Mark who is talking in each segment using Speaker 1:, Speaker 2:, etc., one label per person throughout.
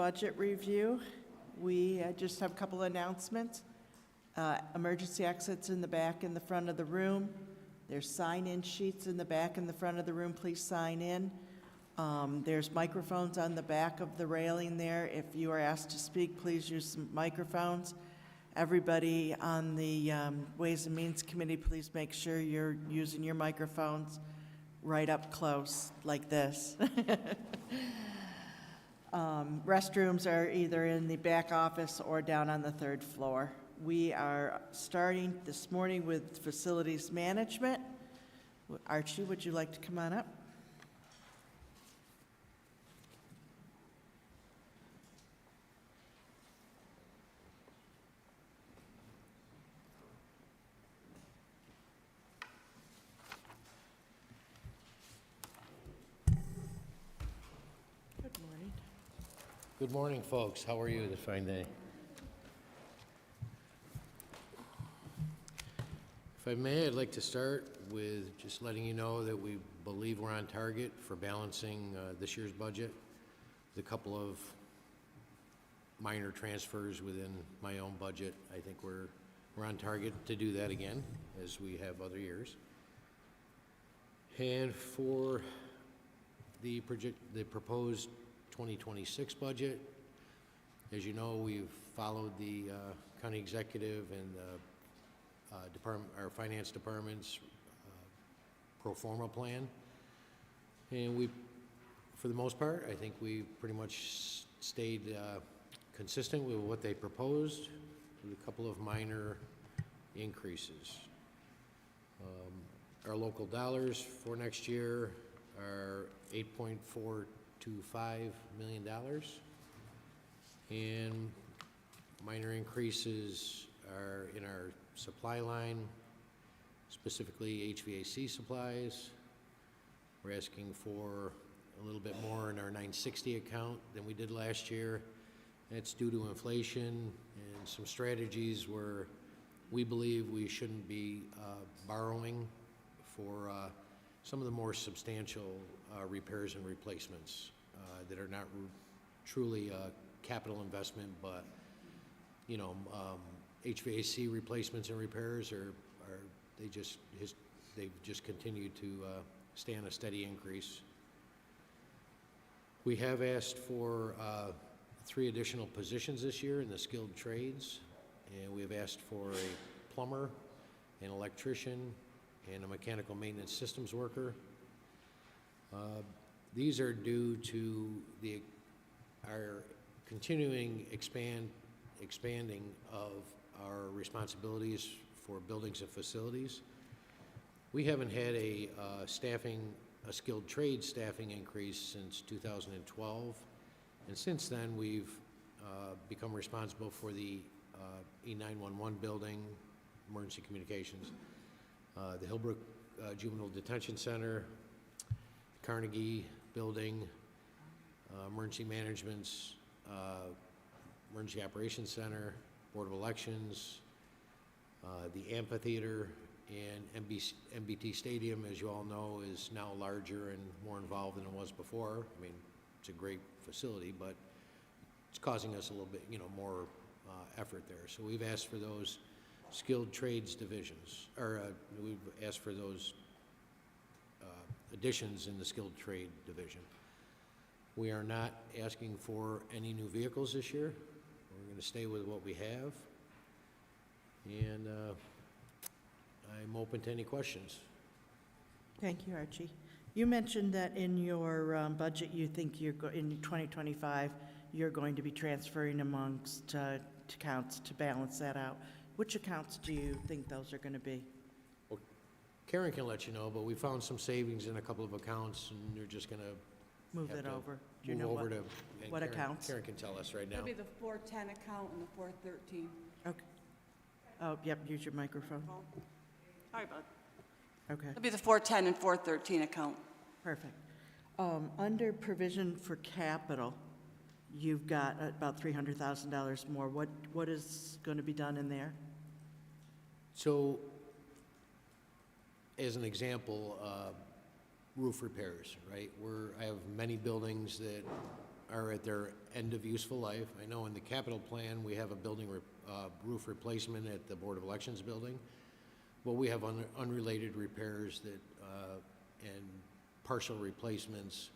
Speaker 1: budget review. We just have a couple announcements. Emergency exits in the back and the front of the room. There's sign-in sheets in the back and the front of the room. Please sign in. There's microphones on the back of the railing there. If you are asked to speak, please use some microphones. Everybody on the Ways and Means Committee, please make sure you're using your microphones right up close, like this. Restrooms are either in the back office or down on the third floor. We are starting this morning with facilities management. Archie, would you like to come on up? Good morning.
Speaker 2: Good morning, folks. How are you this fine day? If I may, I'd like to start with just letting you know that we believe we're on target for balancing this year's budget. With a couple of minor transfers within my own budget. I think we're on target to do that again, as we have other years. And for the proposed 2026 budget, as you know, we've followed the county executive and our finance department's pro forma plan, and we, for the most part, I think we pretty much stayed consistent with what they proposed, with a couple of minor increases. Our local dollars for next year are $8.425 million, and minor increases are in our supply line, specifically HVAC supplies. We're asking for a little bit more in our 960 account than we did last year. That's due to inflation and some strategies where we believe we shouldn't be borrowing for some of the more substantial repairs and replacements that are not truly capital investment, but HVAC replacements and repairs they've just continued to stay on a steady increase. We have asked for 3 additional positions this year in the skilled trades, and we have asked for a plumber, an electrician, and a mechanical maintenance systems worker. These are due to our continuing expanding of our responsibilities for buildings and facilities. We haven't had a skilled trade staffing increase since 2012, and since then we've become responsible for the E911 building, emergency communications, the Hillbrook Juvenile Detention Center, Carnegie building, emergency management's Emergency Operations Center, Board of Elections, the amphitheater, and MBT Stadium, as you all know, is now larger and more involved than it was before. I mean, it's a great facility, but it's causing us a little bit, more effort there. So we've asked for those skilled trades divisions, or we've asked for those additions in the skilled trade division. We are not asking for any new vehicles this year. We're going to stay with what we have, and I'm open to any questions.
Speaker 1: Thank you, Archie. You mentioned that in your budget, you think in 2025, you're going to be transferring amongst accounts to balance that out. Which accounts do you think those are going to be?
Speaker 2: Well, Karen can let you know, but we found some savings in a couple of accounts, and they're just going to
Speaker 1: Move it over. Do you
Speaker 2: move
Speaker 1: know
Speaker 2: over to
Speaker 1: what
Speaker 2: Karen,
Speaker 1: accounts?
Speaker 2: Karen can tell us right now.
Speaker 3: It'll be the 410 account and the 413.
Speaker 1: Okay. Oh, yep, use your microphone.
Speaker 3: Sorry, bud.
Speaker 1: Okay,
Speaker 3: It'll be the 410 and 413 account.
Speaker 1: perfect. Under provision for capital, you've got about $300,000 more. What is going to be done in there?
Speaker 2: So, as an example, roof repairs, right? I have many buildings that are at their end of useful life. I know in the capital plan, we have a roof replacement at the Board of Elections building. Well, we have unrelated repairs that, and partial replacements,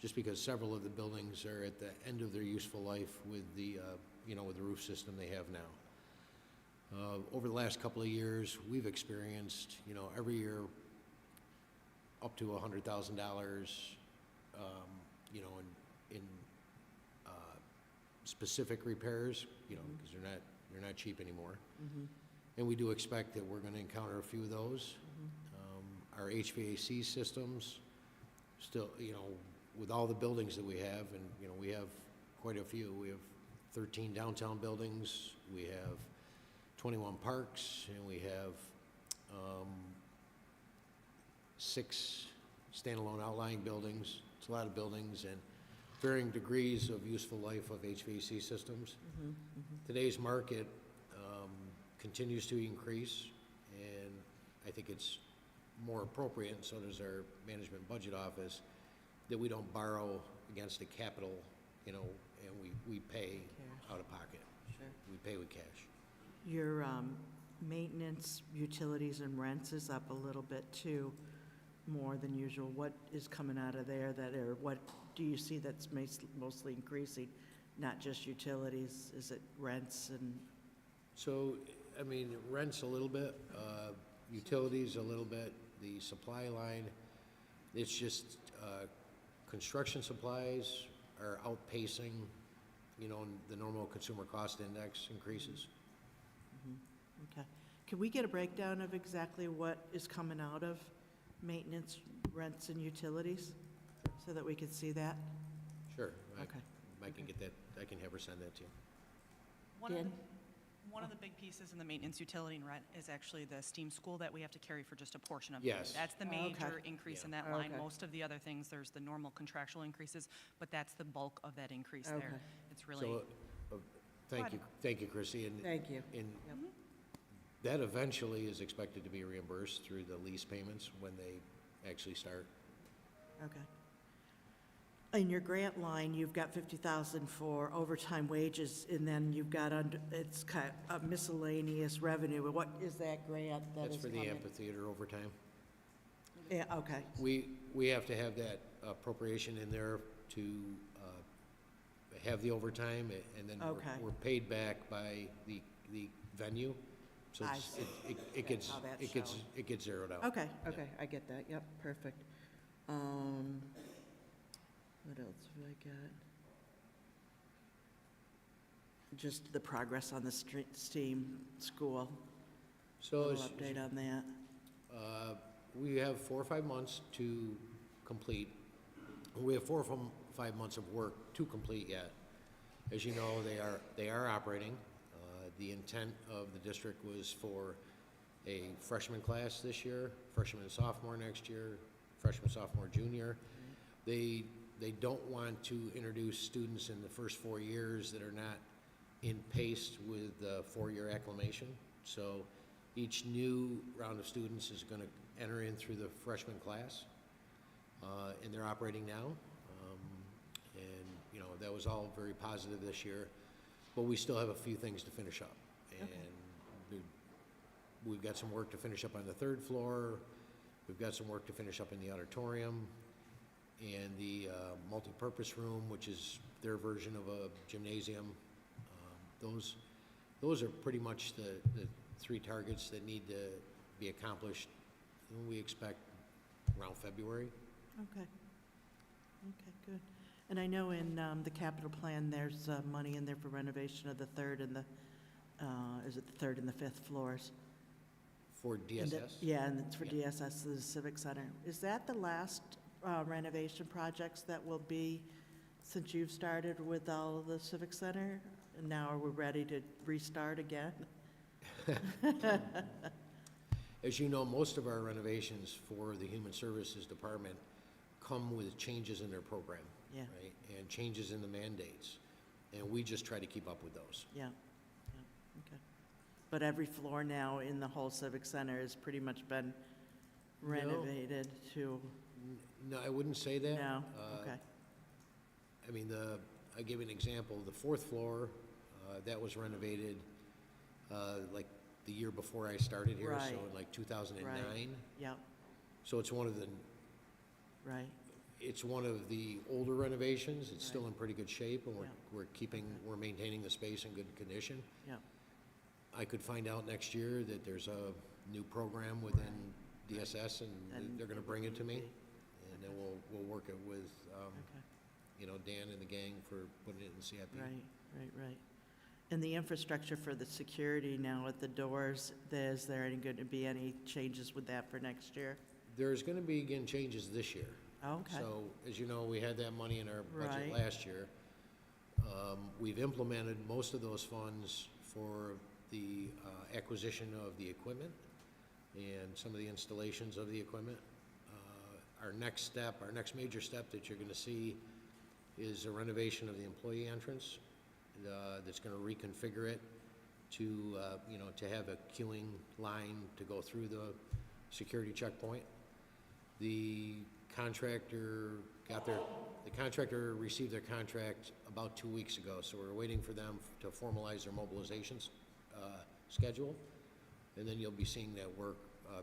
Speaker 2: just because several of the buildings are at the end of their useful life with the, with the roof system they have now. Over the last couple of years, we've experienced, every year up to $100,000, in specific repairs, because they're not cheap anymore. And we do expect that we're going to encounter a few of those. Our HVAC systems, still, with all the buildings that we have, and, we have quite a few. We have 13 downtown buildings, we have 21 parks, and we have 6 standalone outlying buildings. It's a lot of buildings and varying degrees of useful life of HVAC systems. Today's market continues to increase, and I think it's more appropriate, and so does our management budget office, that we don't borrow against the capital, and we pay out of pocket.
Speaker 1: Sure.
Speaker 2: We pay with cash.
Speaker 1: Your maintenance, utilities, and rents is up a little bit too, more than usual. What is coming out of there or what do you see that's mostly increasing? Not just utilities, is it rents and?
Speaker 2: So, rent's a little bit, utilities a little bit, the supply line, it's just, construction supplies are outpacing, the normal consumer cost index increases.
Speaker 1: Okay. Can we get a breakdown of exactly what is coming out of maintenance, rents, and utilities so that we can see that?
Speaker 2: Sure.
Speaker 1: Okay.
Speaker 2: I can get that, I can have her send that to you.
Speaker 4: One of the big pieces in the maintenance, utility, and rent is actually the STEAM school that we have to carry for just a portion of the year.
Speaker 2: Yes.
Speaker 4: That's the
Speaker 1: Okay.
Speaker 4: major increase in that
Speaker 1: Yeah.
Speaker 4: line.
Speaker 1: Okay.
Speaker 4: Most of the other things, there's the normal contractual increases, but that's the bulk of that increase
Speaker 1: Okay.
Speaker 4: there. It's really,
Speaker 2: So, thank you, Chrissy. And
Speaker 1: Thank you.
Speaker 2: And
Speaker 1: Yep.
Speaker 2: that eventually is expected to be reimbursed through the lease payments when they actually start.
Speaker 1: Okay. In your grant line, you've got 50,000 for overtime wages, and then you've got it's kind of miscellaneous revenue. What is that grant that
Speaker 2: That's
Speaker 1: is
Speaker 2: for the
Speaker 1: coming?
Speaker 2: amphitheater overtime.
Speaker 1: Yeah, okay.
Speaker 2: We have to have that appropriation in there to have the overtime, and then
Speaker 1: Okay.
Speaker 2: we're paid back by the venue. So
Speaker 1: I
Speaker 2: it's-
Speaker 1: see.
Speaker 2: it gets,
Speaker 1: how that's
Speaker 2: it gets zeroed out.
Speaker 1: Okay, I get that, yep, perfect. What else have I got? Just the progress on the STEAM school, a
Speaker 2: So
Speaker 1: little
Speaker 2: as-
Speaker 1: update on that.
Speaker 2: we have 4 or 5 months to complete. We have 4 or 5 months of work to complete yet. As you know, they are operating. The intent of the district was for a freshman class this year, freshman and sophomore next year, freshman, sophomore, junior. They don't want to introduce students in the first 4 years that are not in pace with the 4-year acclimation. So each new round of students is going to enter in through the freshman class, and they're operating now. And, that was all very positive this year, but we still have a few things to finish up. And we've got some work to finish up on the 3rd floor. We've got some work to finish up in the auditorium and the multipurpose room, which is their version of a gymnasium. Those are pretty much the 3 targets that need to be accomplished, and we expect around February.
Speaker 1: Okay, good. And I know in the capital plan, there's money in there for renovation of the 3rd and the, is it the 3rd and the 5th floors?
Speaker 2: For
Speaker 1: And
Speaker 2: DSS?
Speaker 1: that- Yeah, and it's for
Speaker 2: Yeah.
Speaker 1: DSS, the Civic Center. Is that the last renovation projects that will be, since you've started with all of the Civic Center? And now are we ready to restart again?
Speaker 2: As you know, most of our renovations for the Human Services Department come with changes in their program.
Speaker 1: Yeah.
Speaker 2: Right? And changes in the mandates. And we just try to keep up with those.
Speaker 1: Yeah, okay. But every floor now in the whole Civic Center has pretty much been renovated to,
Speaker 2: No, I wouldn't say that.
Speaker 1: no? Okay,
Speaker 2: I mean, I give you an example, the fourth floor, that was renovated, like the year before I started here, so
Speaker 1: Right.
Speaker 2: in like 2009.
Speaker 1: Yep,
Speaker 2: So it's one of the,
Speaker 1: right,
Speaker 2: it's one of the older renovations. It's still
Speaker 1: Right.
Speaker 2: in pretty good shape, and
Speaker 1: Yeah.
Speaker 2: we're maintaining the space in good condition.
Speaker 1: yep,
Speaker 2: I could find out next year that there's a new program within DSS, and
Speaker 1: Then
Speaker 2: they're gonna
Speaker 1: it
Speaker 2: bring
Speaker 1: would
Speaker 2: it to me.
Speaker 1: be-
Speaker 2: And then we'll work it with,
Speaker 1: okay,
Speaker 2: you know, Dan and the gang for putting it in CIP.
Speaker 1: right. And the infrastructure for the security now at the doors, is there going to be any changes with that for next year?
Speaker 2: There's gonna be, again, changes this year.
Speaker 1: Okay,
Speaker 2: So, as you know, we had that money in our budget
Speaker 1: Right.
Speaker 2: last year. We've implemented most of those funds for the acquisition of the equipment and some of the installations of the equipment. Our next major step that you're gonna see is a renovation of the employee entrance, that's gonna reconfigure it to, you know, to have a queuing line to go through the security checkpoint. The contractor received their contract about 2 weeks ago, so we're waiting for them to formalize their mobilizations schedule. And then you'll be seeing that work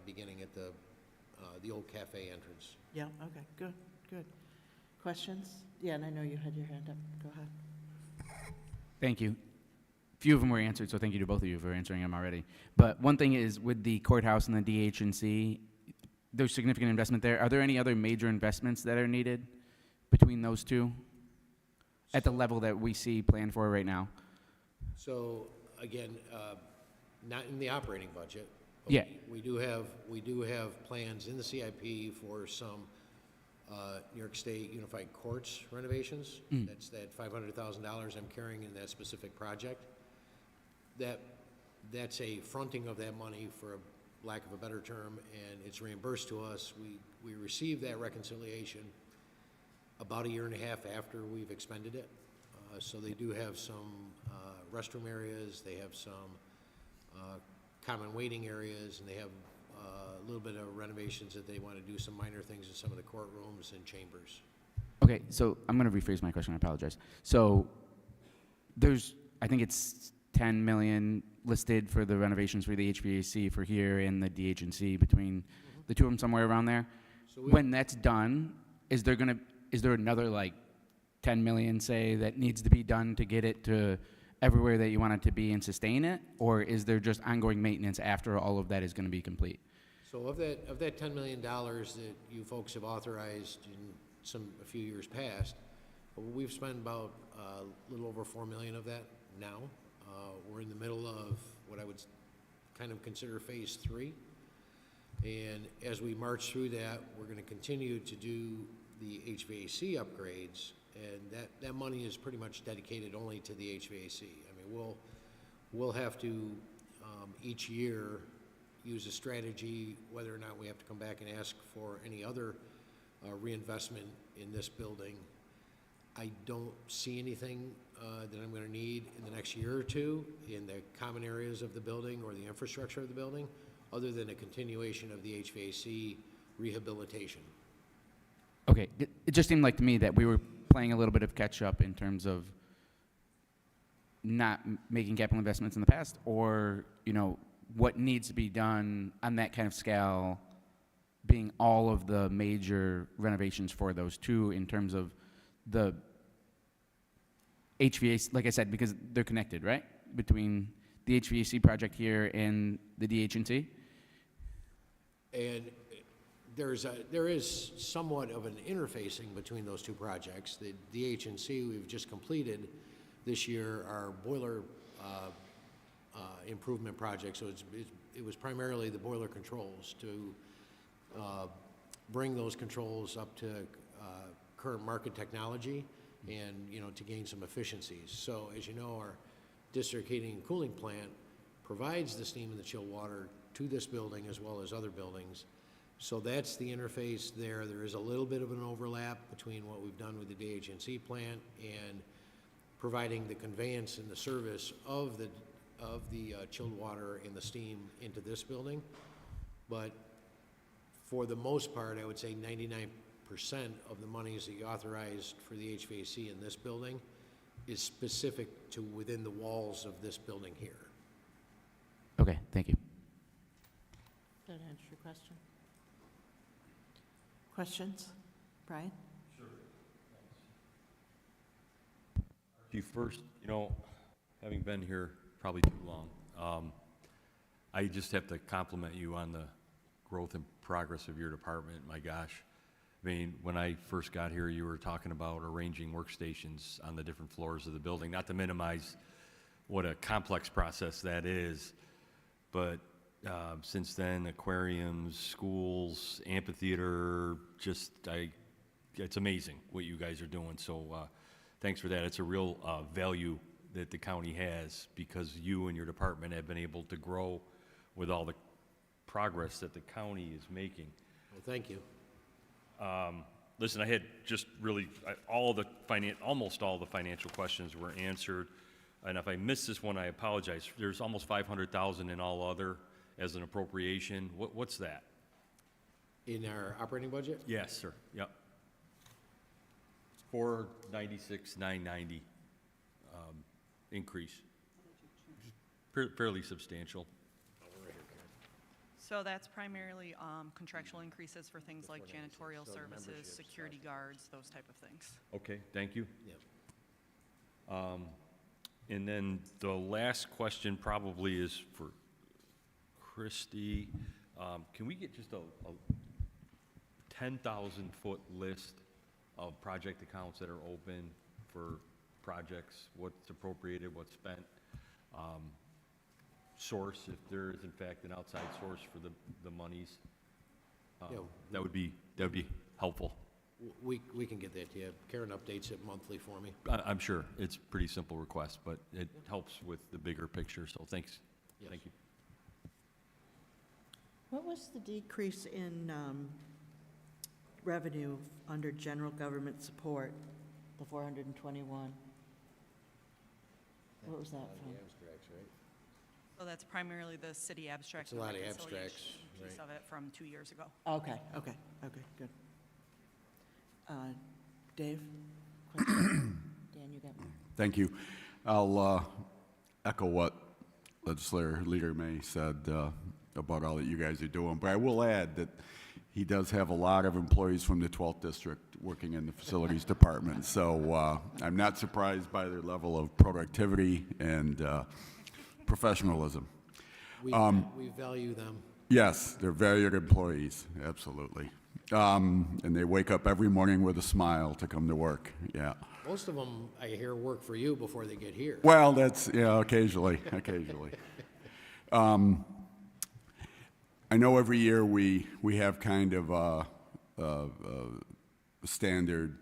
Speaker 2: beginning at the old cafe entrance.
Speaker 1: yeah, okay, good. Questions? Yeah, and I know you had your hand up, go ahead.
Speaker 5: Thank you. Few of them were answered, so thank you to both of you for answering them already. But one thing is, with the courthouse and the DH&C, there's significant investment there. Are there any other major investments that are needed between those two at the level that we see planned for right now?
Speaker 2: So, again, not in the operating budget. but
Speaker 5: Yeah.
Speaker 2: We do have plans in the CIP for some New York State Unified Courts renovations. That's that $500,000 I'm carrying in that specific project. That's a fronting of that money, for a lack of a better term, and it's reimbursed to us. We received that reconciliation about a year and a half after we've expended it. So they do have some restroom areas, they have some common waiting areas, and they have a little bit of renovations that they want to do, some minor things in some of the courtrooms and chambers.
Speaker 5: Okay, so I'm going to rephrase my question, I apologize. So there's, I think it's 10 million listed for the renovations for the HVAC for here and the DH&C, between the two of them, somewhere around there.
Speaker 2: So we-
Speaker 5: When that's done, is there another like 10 million, say, that needs to be done to get it to everywhere that you want it to be and sustain it? Or is there just ongoing maintenance after all of that is going to be complete?
Speaker 2: So of that $10 million that you folks have authorized in a few years past, we've spent about a little over $4 million of that now. We're in the middle of what I would kind of consider phase 3. And as we march through that, we're going to continue to do the HVAC upgrades, and that money is pretty much dedicated only to the HVAC. I mean, we'll have to each year use a strategy whether or not we have to come back and ask for any other reinvestment in this building. I don't see anything that I'm going to need in the next year or two in the common areas of the building or the infrastructure of the building, other than a continuation of the HVAC rehabilitation.
Speaker 5: Okay, it just seemed like to me that we were playing a little bit of catch-up in terms of not making capital investments in the past, or, you know, what needs to be done on that kind of scale, being all of the major renovations for those two in terms of the HVAC, like I said, because they're connected, right? Between the HVAC project here and the DH&T?
Speaker 2: And there is somewhat of an interfacing between those two projects. The DH&C we've just completed this year are boiler improvement projects, so it was primarily the boiler controls to bring those controls up to current market technology and, you know, to gain some efficiencies. So, as you know, our district heating and cooling plant provides the steam and the chilled water to this building as well as other buildings. So that's the interface there. There is a little bit of an overlap between what we've done with the DH&C plant and providing the conveyance and the service of the chilled water and the steam into this building. But for the most part, I would say 99% of the monies that you authorized for the HVAC in this building is specific to within the walls of this building here.
Speaker 5: Okay, thank you.
Speaker 1: Does that answer your question? Questions? Brian?
Speaker 6: You first, having been here probably too long, I just have to compliment you on the growth and progress of your department. My gosh. I mean, when I first got here, you were talking about arranging workstations on the different floors of the building, not to minimize what a complex process that is, but since then, aquariums, schools, amphitheater, it's amazing what you guys are doing. So thanks for that. It's a real value that the county has because you and your department have been able to grow with all the progress that the county is making.
Speaker 2: Well, thank you.
Speaker 6: Listen, I had just really, almost all the financial questions were answered. And if I missed this one, I apologize. There's almost 500,000 in all other as an appropriation. What's that?
Speaker 2: In our operating budget?
Speaker 6: Yes, sir. Yep. 496,990 increase. Fairly substantial.
Speaker 4: So that's primarily contractual increases for things like janitorial services, security guards, those type of things.
Speaker 6: Okay, thank you.
Speaker 2: Yep.
Speaker 6: And then the last question probably is for Christie. Can we get just a 10,000-foot list of project accounts that are open for projects, what's appropriated, what's spent, source, if there is in fact an outside source for the monies?
Speaker 2: Yeah.
Speaker 6: That would be helpful.
Speaker 2: We can get that to you. Karen updates it monthly for me.
Speaker 6: I'm sure it's a pretty simple request, but it helps with the bigger picture, so thanks.
Speaker 2: Yes.
Speaker 6: Thank you.
Speaker 1: What was the decrease in revenue under general government support, the 421? What was that from?
Speaker 2: Abstracts, right?
Speaker 4: So that's primarily the city abstract.
Speaker 2: It's a lot
Speaker 4: and
Speaker 2: of
Speaker 4: reconciliation
Speaker 2: abstracts,
Speaker 4: Piece
Speaker 2: right.
Speaker 4: of it from 2 years ago.
Speaker 1: Okay, good. Dave? Question? Dan, you got one?
Speaker 7: Thank you. I'll echo what Legislator Leader May said about all that you guys are doing, but I will add that he does have a lot of employees from the 12th District working in the Facilities Department, so I'm not surprised by their level of productivity and professionalism.
Speaker 2: We value them.
Speaker 7: Yes, they're valued employees, absolutely. And they wake up every morning with a smile to come to work, yeah.
Speaker 2: Most of them, I hear, work for you before they get here.
Speaker 7: Well, that's, occasionally. I know every year we have kind of a standard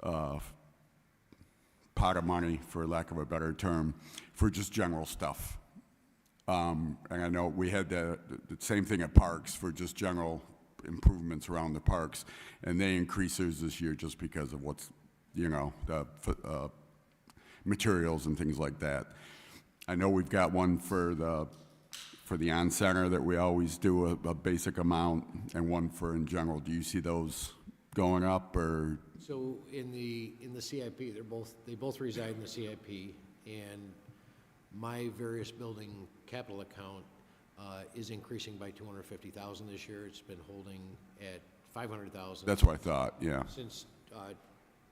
Speaker 7: pot of money, for lack of a better term, for just general stuff. And I know we had the same thing at parks for just general improvements around the parks, and they increased theirs this year just because of what's, the materials and things like that. I know we've got one for the on-center that we always do a basic amount, and one for in general. Do you see those going up, or?
Speaker 2: So in the CIP, they both reside in the CIP, and my various building capital account is increasing by $250,000 this year. It's been holding at $500,000.
Speaker 7: That's what I thought, yeah.
Speaker 2: Since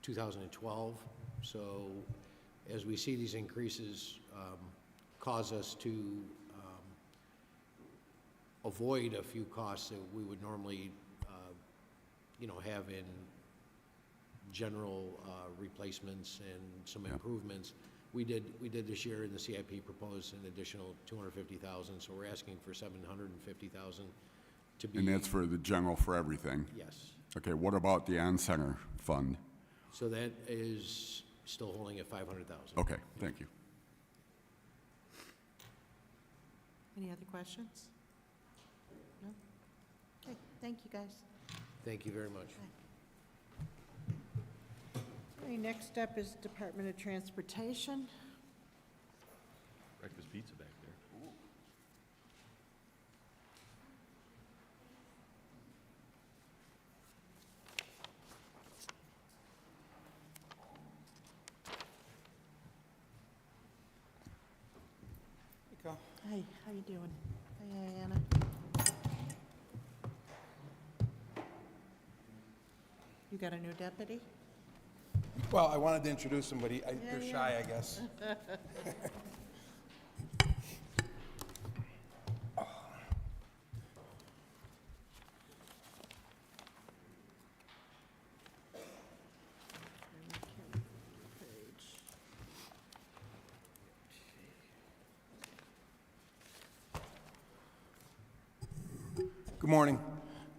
Speaker 2: 2012. So as we see these increases cause us to avoid a few costs that we would normally, have in general replacements and some improvements. We did this year in the CIP propose an additional $250,000, so we're asking for $750,000 to be.
Speaker 7: And that's for the general for everything?
Speaker 2: Yes.
Speaker 7: Okay, what about the on-center fund?
Speaker 2: So that is still holding at $500,000.
Speaker 7: Okay, thank you.
Speaker 1: Any other questions? No? Okay, thank you, guys.
Speaker 2: Thank you very much.
Speaker 1: Okay, next up is Department of Transportation.
Speaker 6: Breakfast pizza back there.
Speaker 8: Go.
Speaker 1: Hi, how you doing? Hi, Anna. You got a new deputy?
Speaker 8: Well, I wanted to introduce him, but they're
Speaker 1: yeah.
Speaker 8: shy, I guess. Good morning.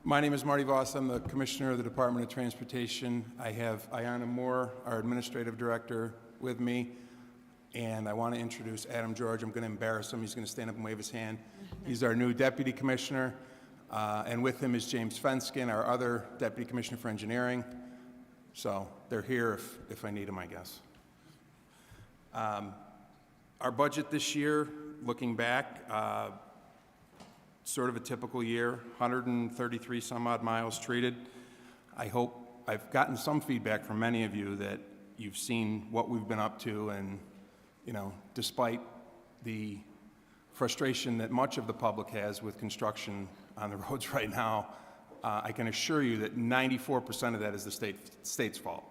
Speaker 8: My name is Marty Voss. I'm the Commissioner of the Department of Transportation. I have Ayanna Moore, our Administrative Director, with me, and I want to introduce Adam George. I'm going to embarrass him. He's going to stand up and wave his hand. He's our new Deputy Commissioner, and with him is James Fenskin, our other Deputy Commissioner for Engineering. So they're here if I need them, I guess. Our budget this year, looking back, sort of a typical year, 133 some odd miles treated. I hope I've gotten some feedback from many of you that you've seen what we've been up to, and, you know, despite the frustration that much of the public has with construction on the roads right now, I can assure you that 94% of that is the state's fault.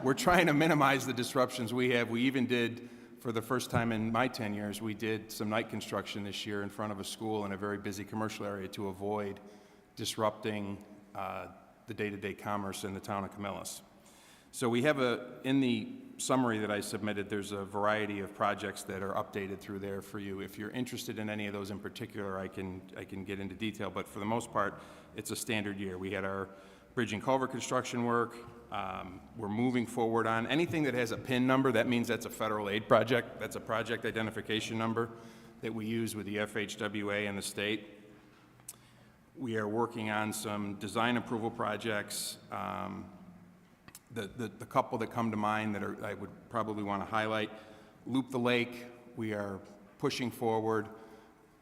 Speaker 8: We're trying to minimize the disruptions we have. We even did, for the first time in my 10 years, we did some night construction this year in front of a school in a very busy commercial area to avoid disrupting the day-to-day commerce in the town of Camillus. So we have in the summary that I submitted, there's a variety of projects that are updated through there for you. If you're interested in any of those in particular, I can get into detail, but for the most part, it's a standard year. We had our bridge and culvert construction work. We're moving forward on anything that has a PIN number. That means that's a federal aid project. That's a project identification number that we use with the FHWA and the state. We are working on some design approval projects. The couple that come to mind that I would probably want to highlight: Loop the Lake. We are pushing forward.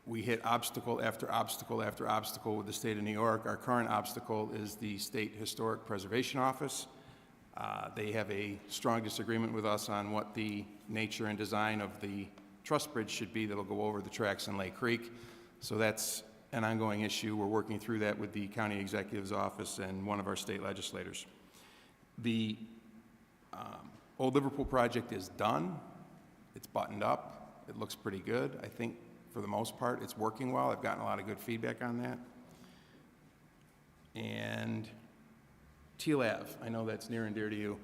Speaker 8: We hit obstacle after obstacle after obstacle with the state of New York. Our current obstacle is the State Historic Preservation Office. They have a strong disagreement with us on what the nature and design of the truss bridge should be that'll go over the tracks in Lake Creek. So that's an ongoing issue. We're working through that with the county executive's office and one of our state legislators. The Old Liverpool project is done. It's buttoned up. It looks pretty good. I think for the most part, it's working well. I've gotten a lot of good feedback on that. And Teal Ave, I know that's near and dear to you.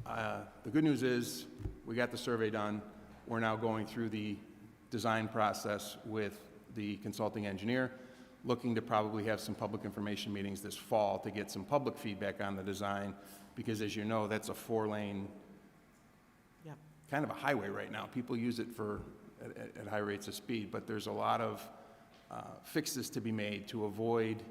Speaker 8: The good news is we got the survey done. We're now going through the design process with the consulting engineer, looking to probably have some public information meetings this fall to get some public feedback on the design, because as you know, that's a 4-lane,
Speaker 1: Yep.
Speaker 8: kind of a highway right now. People use it at high rates of speed, but there's a lot of fixes to be made to avoid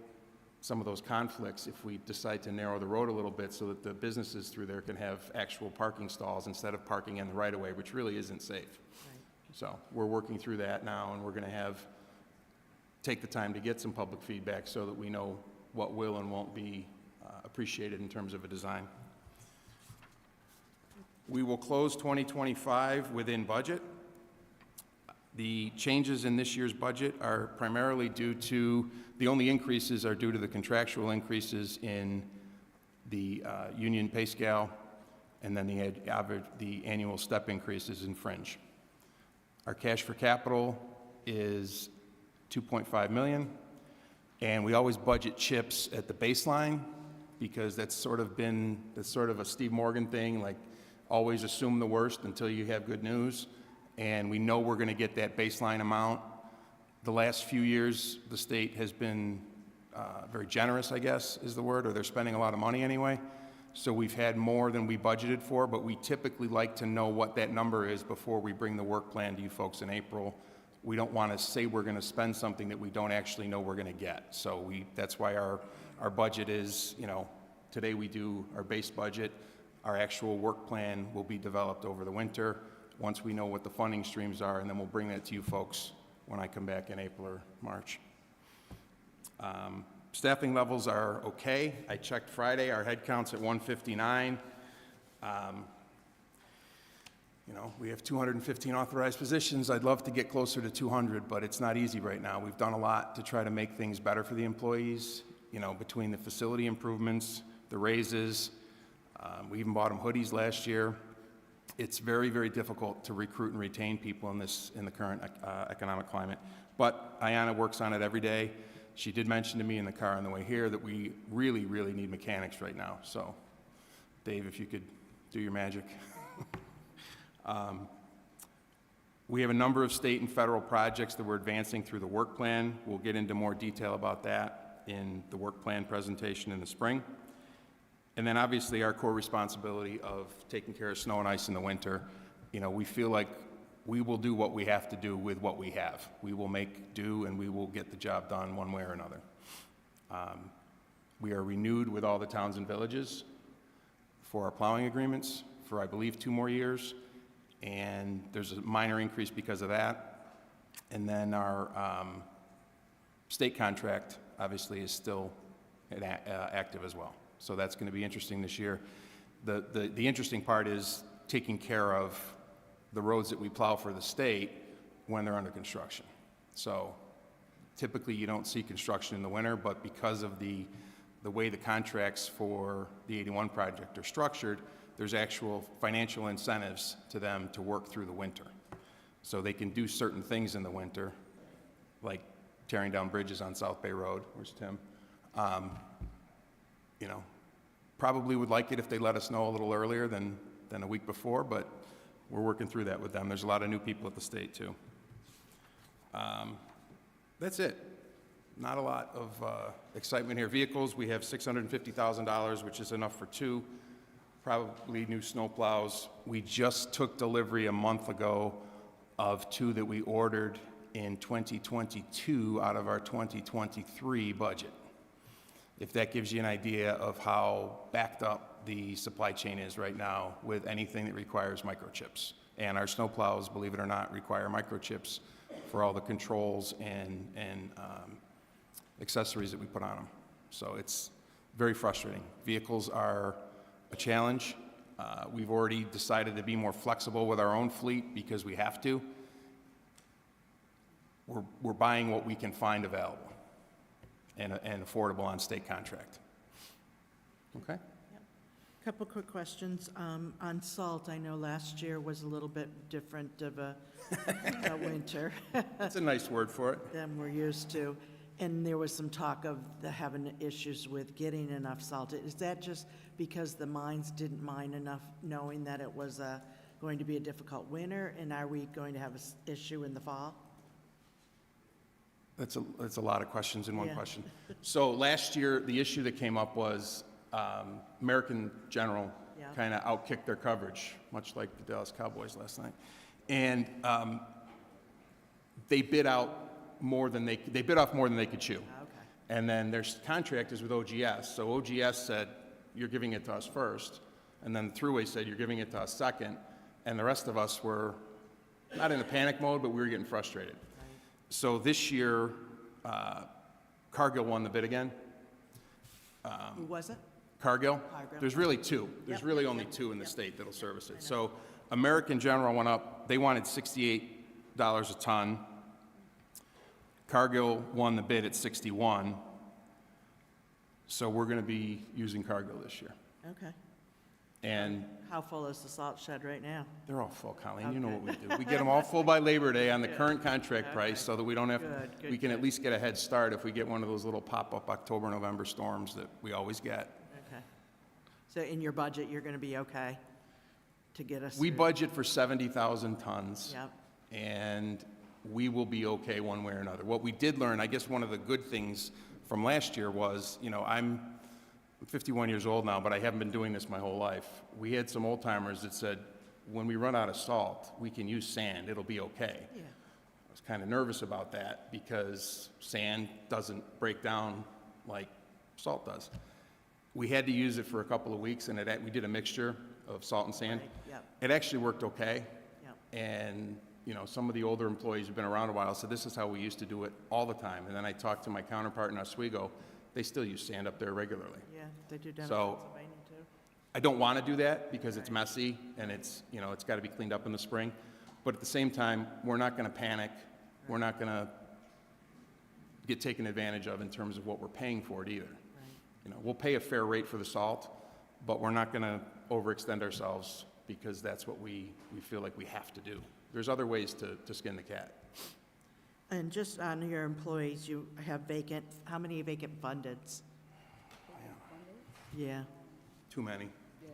Speaker 8: some of those conflicts if we decide to narrow the road a little bit so that the businesses through there can have actual parking stalls instead of parking in the right-of-way, which really isn't safe.
Speaker 1: Right.
Speaker 8: So we're working through that now, and we're going to take the time to get some public feedback so that we know what will and won't be appreciated in terms of a design. We will close 2025 within budget. The changes in this year's budget are primarily due to, the only increases are due to the contractual increases in the union pay scale, and then the annual step increases in fringe. Our cash for capital is $2.5 million, and we always budget chips at the baseline because that's sort of a Steve Morgan thing, like always assume the worst until you have good news. And we know we're going to get that baseline amount. The last few years, the state has been very generous, I guess is the word, or they're spending a lot of money anyway. So we've had more than we budgeted for, but we typically like to know what that number is before we bring the work plan to you folks in April. We don't want to say we're going to spend something that we don't actually know we're going to get. So that's why our budget is, today we do our base budget. Our actual work plan will be developed over the winter once we know what the funding streams are, and then we'll bring that to you folks when I come back in April or March. Staffing levels are okay. I checked Friday, our head count's at 159. You know, we have 215 authorized positions. I'd love to get closer to 200, but it's not easy right now. We've done a lot to try to make things better for the employees, you know, between the facility improvements, the raises. We even bought them hoodies last year. It's very, very difficult to recruit and retain people in the current economic climate. But Ayanna works on it every day. She did mention to me in the car on the way here that we really, really need mechanics right now. So, Dave, if you could do your magic. We have a number of state and federal projects that we're advancing through the work plan. We'll get into more detail about that in the work plan presentation in the spring. And then obviously our core responsibility of taking care of snow and ice in the winter. You know, we feel like we will do what we have to do with what we have. We will make do and we will get the job done one way or another. We are renewed with all the towns and villages for our plowing agreements for, I believe, 2 more years. And there's a minor increase because of that. And then our state contract, obviously, is still active as well. So that's going to be interesting this year. The interesting part is taking care of the roads that we plow for the state when they're under construction. So typically you don't see construction in the winter, but because of the way the contracts for the 81 project are structured, there's actual financial incentives to them to work through the winter. So they can do certain things in the winter, like tearing down bridges on South Bay Road. Where's Tim? You know, probably would like it if they let us know a little earlier than a week before, but we're working through that with them. There's a lot of new people at the state, too. That's it. Not a lot of excitement here. Vehicles, we have $650,000, which is enough for 2. Probably new snowplows. We just took delivery a month ago of 2 that we ordered in 2022 out of our 2023 budget. If that gives you an idea of how backed up the supply chain is right now with anything that requires microchips. And our snowplows, believe it or not, require microchips for all the controls and accessories that we put on them. So it's very frustrating. Vehicles are a challenge. We've already decided to be more flexible with our own fleet because we have to. We're buying what we can find available and affordable on state contract. Okay?
Speaker 1: Couple quick questions. On salt, I know last year was a little bit different of a winter
Speaker 8: That's a nice word for it.
Speaker 1: than we're used to. And there was some talk of having issues with getting enough salt. Is that just because the mines didn't mine enough, knowing that it was going to be a difficult winter? And are we going to have an issue in the fall?
Speaker 8: That's a lot of questions in one
Speaker 1: Yeah.
Speaker 8: question. So last year, the issue that came up was American General
Speaker 1: Yeah.
Speaker 8: kind of outkicked their coverage, much like the Dallas Cowboys last night. And they bid out more than they bid off more than they could chew.
Speaker 1: Okay.
Speaker 8: And then their contract is with OGS. So OGS said, you're giving it to us first. And then the Thruway said, you're giving it to us second. And the rest of us were not in a panic mode, but we were getting frustrated. So this year, Cargill won the bid again.
Speaker 1: Who was it?
Speaker 8: Cargill?
Speaker 1: Cargill.
Speaker 8: There's really 2. There's
Speaker 1: Yep.
Speaker 8: really only 2 in the state that'll service it. So American General went up, they wanted $68 a ton. Cargill won the bid at 61. So we're going to be using Cargill this year.
Speaker 1: Okay.
Speaker 8: And
Speaker 1: How full is the salt shed right now?
Speaker 8: they're all full, Colleen, you know
Speaker 1: Okay.
Speaker 8: what we do. We get them all full by Labor Day on the current contract price so that we don't have,
Speaker 1: Good,
Speaker 8: we can
Speaker 1: good.
Speaker 8: at least get a head start if we get one of those little pop-up October, November storms that we always get.
Speaker 1: Okay. So in your budget, you're going to be okay to get us
Speaker 8: We
Speaker 1: through?
Speaker 8: budget for 70,000 tons.
Speaker 1: Yep.
Speaker 8: And we will be okay one way or another. What we did learn, I guess one of the good things from last year was, you know, I'm 51 years old now, but I haven't been doing this my whole life. We had some old timers that said, when we run out of salt, we can use sand, it'll be okay.
Speaker 1: Yeah.
Speaker 8: I was kind of nervous about that because sand doesn't break down like salt does. We had to use it for a couple of weeks, and we did a mixture of salt and sand.
Speaker 1: Right, yep.
Speaker 8: It actually worked okay.
Speaker 1: Yep.
Speaker 8: And, you know, some of the older employees who've been around a while said, this is how we used to do it all the time. And then I talked to my counterpart in Oswego, they still use sand up there regularly.
Speaker 1: Yeah, they do down in
Speaker 8: So-
Speaker 1: Pennsylvania, too.
Speaker 8: I don't want to do that because it's messy and it's, you know, it's got to be cleaned up in the spring. But at the same time, we're not going to panic. We're not going to get taken advantage of in terms of what we're paying for it either. You know, we'll pay a fair rate for the salt, but we're not going to overextend ourselves because that's what we feel like we have to do. There's other ways to skin the cat.
Speaker 1: And just on your employees, you have vacant, how many vacant fundeds? Yeah,
Speaker 8: Too many.
Speaker 3: Yeah,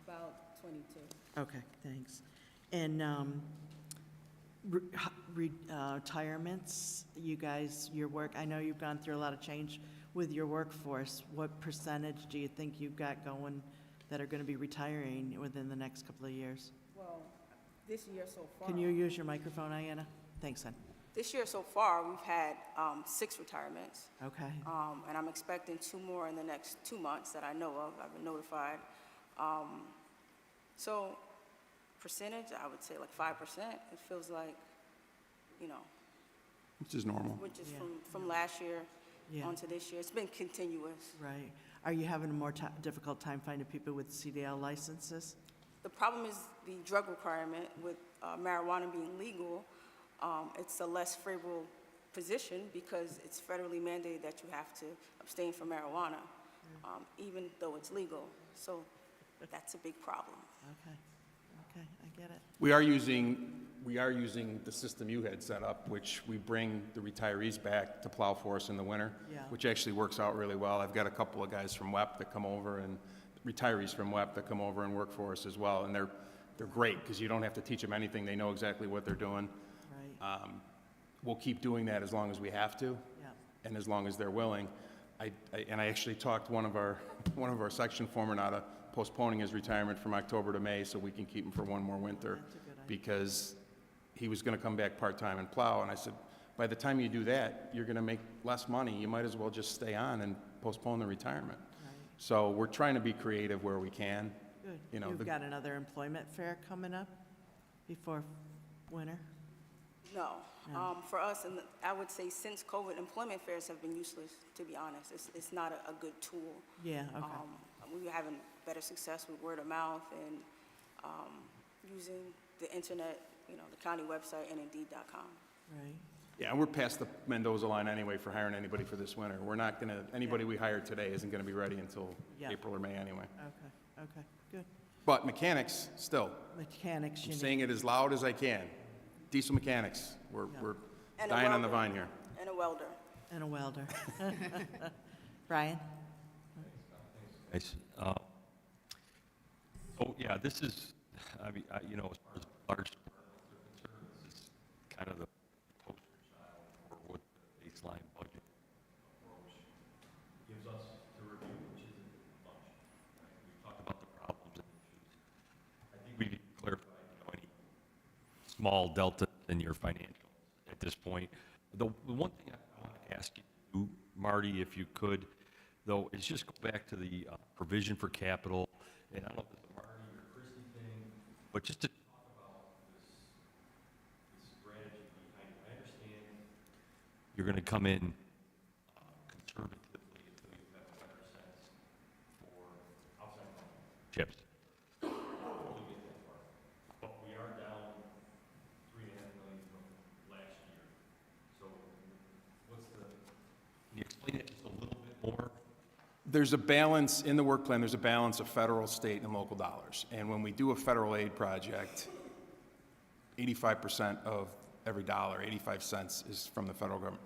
Speaker 3: about 22.
Speaker 1: okay, thanks. And retirements, you guys, your work, I know you've gone through a lot of change with your workforce. What percentage do you think you've got going that are going to be retiring within the next couple of years?
Speaker 9: Well, this year so far.
Speaker 1: Can you use your microphone, Ayanna? Thanks, hon.
Speaker 9: This year so far, we've had 6 retirements,
Speaker 1: Okay,
Speaker 9: and I'm expecting 2 more in the next 2 months that I know of. I've been notified. So, percentage, I would say like 5%. It feels like, you know,
Speaker 8: Which is normal.
Speaker 9: which is
Speaker 1: Yeah.
Speaker 9: from last year
Speaker 1: yeah,
Speaker 9: onto this year. It's been continuous.
Speaker 1: right. Are you having a more difficult time finding people with CDL licenses?
Speaker 9: The problem is the drug requirement with marijuana being legal. It's a less favorable position because it's federally mandated that you have to abstain from marijuana, even though it's legal. So that's a big problem.
Speaker 1: Okay, okay, I get it.
Speaker 8: We are using the system you had set up, which we bring the retirees back to plow for us in the winter,
Speaker 1: Yeah.
Speaker 8: which actually works out really well. I've got a couple of guys from WEP that come over and retirees from WEP that come over and work for us as well. And they're great because you don't have to teach them anything. They know exactly what they're doing.
Speaker 1: Right,
Speaker 8: We'll keep doing that as long as we have to
Speaker 1: yeah,
Speaker 8: and as long as they're willing. I actually talked one of our section foremen out of postponing his retirement from October to May so we can keep him for one more winter.
Speaker 1: That's a good idea.
Speaker 8: Because he was going to come back part-time and plow. And I said, by the time you do that, you're going to make less money. You might as well just stay on and postpone the retirement.
Speaker 1: right,
Speaker 8: So we're trying to be creative where we can.
Speaker 1: good.
Speaker 8: You know,
Speaker 1: You've
Speaker 8: the-
Speaker 1: got another employment fair coming up before winter?
Speaker 9: No.
Speaker 1: No.
Speaker 9: For us, and I would say since COVID, employment fairs have been useless, to be honest. It's not a good tool.
Speaker 1: Yeah, okay,
Speaker 9: We're having better success with word of mouth and using the internet, you know, the county website and Indeed.com.
Speaker 1: right,
Speaker 8: Yeah, and we're past the Mendoza line anyway for hiring anybody for this winter. We're not going to, anybody we hire today isn't going to be ready until
Speaker 1: Yeah.
Speaker 8: April or May anyway.
Speaker 1: okay, okay, good.
Speaker 8: But mechanics, still,
Speaker 1: Mechanics,
Speaker 8: I'm
Speaker 1: you need,
Speaker 8: saying it as loud as I can. Diesel mechanics, we're
Speaker 9: And a
Speaker 8: dying on the
Speaker 9: welder.
Speaker 8: vine here.
Speaker 9: And a welder.
Speaker 1: and a welder. Brian?
Speaker 6: Nice. So, yeah, this is, I mean, you know, as far as large departments are concerned, this is kind of the poster child for what the baseline budget approach gives us to review, which isn't much. Right? We've talked about the problems and issues. I think we need to clarify, you know, any small delta in your financials at this point. The one thing I want to ask you, Marty, if you could, though, is just go back to the provision for capital, and I don't know if it's a Marty or Christie thing, but just to talk about this strategy behind it. I understand you're going to come in conservatively until you have a better sense for outside chips. Totally get that part. But we are down $3.5 million from last year. So what's the, can you explain it just a little bit more?
Speaker 8: There's a balance, in the work plan, there's a balance of federal, state, and local dollars. And when we do a federal aid project, 85% of every dollar, 85 cents, is from the federal government.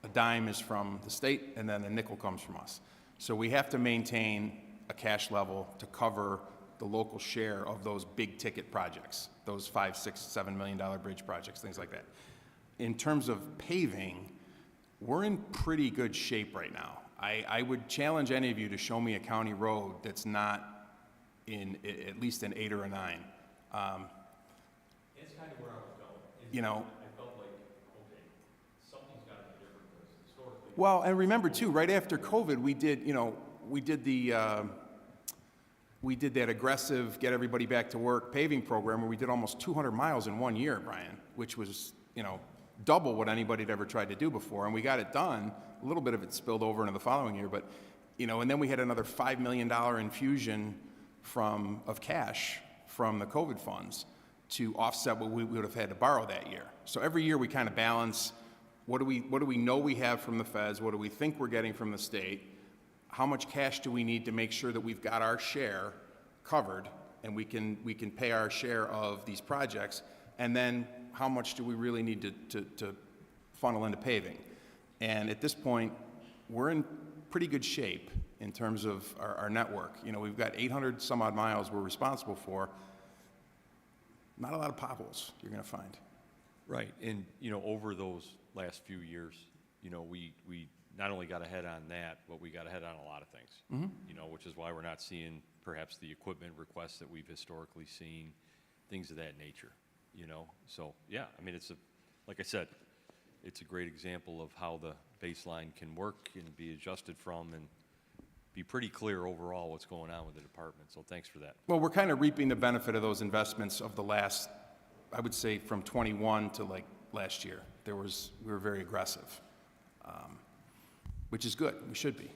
Speaker 8: A dime is from the state, and then a nickel comes from us. So we have to maintain a cash level to cover the local share of those big-ticket projects, those $5, $6, $7 million bridge projects, things like that. In terms of paving, we're in pretty good shape right now. I would challenge any of you to show me a county road that's not in, at least an 8 or a 9.
Speaker 6: That's kind of where I was going.
Speaker 8: You know,
Speaker 6: I felt like, okay, something's got to be different because historically.
Speaker 8: well, and remember too, right after COVID, we did, you know, we did that aggressive get everybody back to work paving program where we did almost 200 miles in 1 year, Brian, which was, you know, double what anybody had ever tried to do before, and we got it done. A little bit of it spilled over into the following year, but You know, and then we had another $5 million infusion of cash from the COVID funds to offset what we would have had to borrow that year. So every year we kind of balance, what do we know we have from the feds? What do we think we're getting from the state? How much cash do we need to make sure that we've got our share covered and we can pay our share of these projects? And then how much do we really need to funnel into paving? And at this point, we're in pretty good shape in terms of our network. You know, we've got 800 some odd miles we're responsible for. Not a lot of potholes you're going to find.
Speaker 6: Right, and, you know, over those last few years, you know, we not only got ahead on that, but we got ahead on a lot of things. You know, which is why we're not seeing perhaps the equipment requests that we've historically seen, things of that nature, you know? So, yeah, I mean, like I said, it's a great example of how the baseline can work and be adjusted from and be pretty clear overall what's going on with the department. So thanks for that.
Speaker 8: Well, we're kind of reaping the benefit of those investments of the last, I would say, from 21 to like last year. We were very aggressive, which is good. We should be.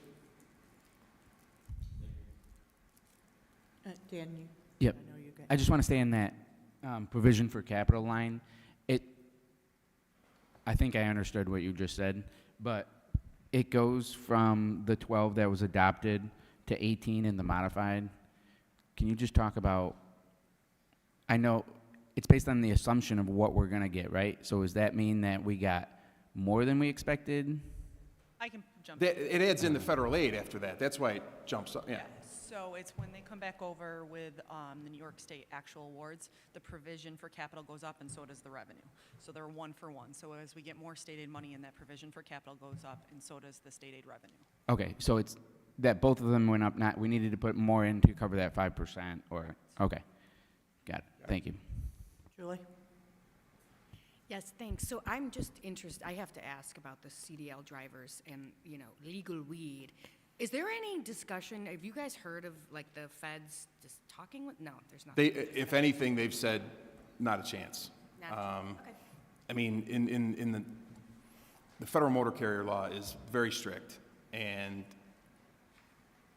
Speaker 1: Dan, you?
Speaker 5: Yep.
Speaker 1: I know you're good.
Speaker 5: I just want to stay in that provision for capital line. I think I understood what you just said, but it goes from the 12 that was adopted to 18 in the modified. Can you just talk about, I know it's based on the assumption of what we're going to get, right? So does that mean that we got more than we expected?
Speaker 4: I can jump in.
Speaker 8: It adds in the federal aid after that. That's why it jumps up, yeah.
Speaker 4: So it's when they come back over with the New York State actual awards, the provision for capital goes up and so does the revenue. So they're one for one. So as we get more state aid money in, that provision for capital goes up and so does the state aid revenue.
Speaker 5: Okay, so it's that both of them went up, not, we needed to put more in to cover that 5% or, okay. Got it, thank you.
Speaker 1: Julie?
Speaker 10: Yes, thanks. So I'm just interested, I have to ask about the CDL drivers and, you know, legal weed. Is there any discussion, have you guys heard of, like, the feds just talking with, no, there's not.
Speaker 8: If anything, they've said, not a chance.
Speaker 10: Not a chance. Okay.
Speaker 8: I mean, in the federal motor carrier law is very strict, and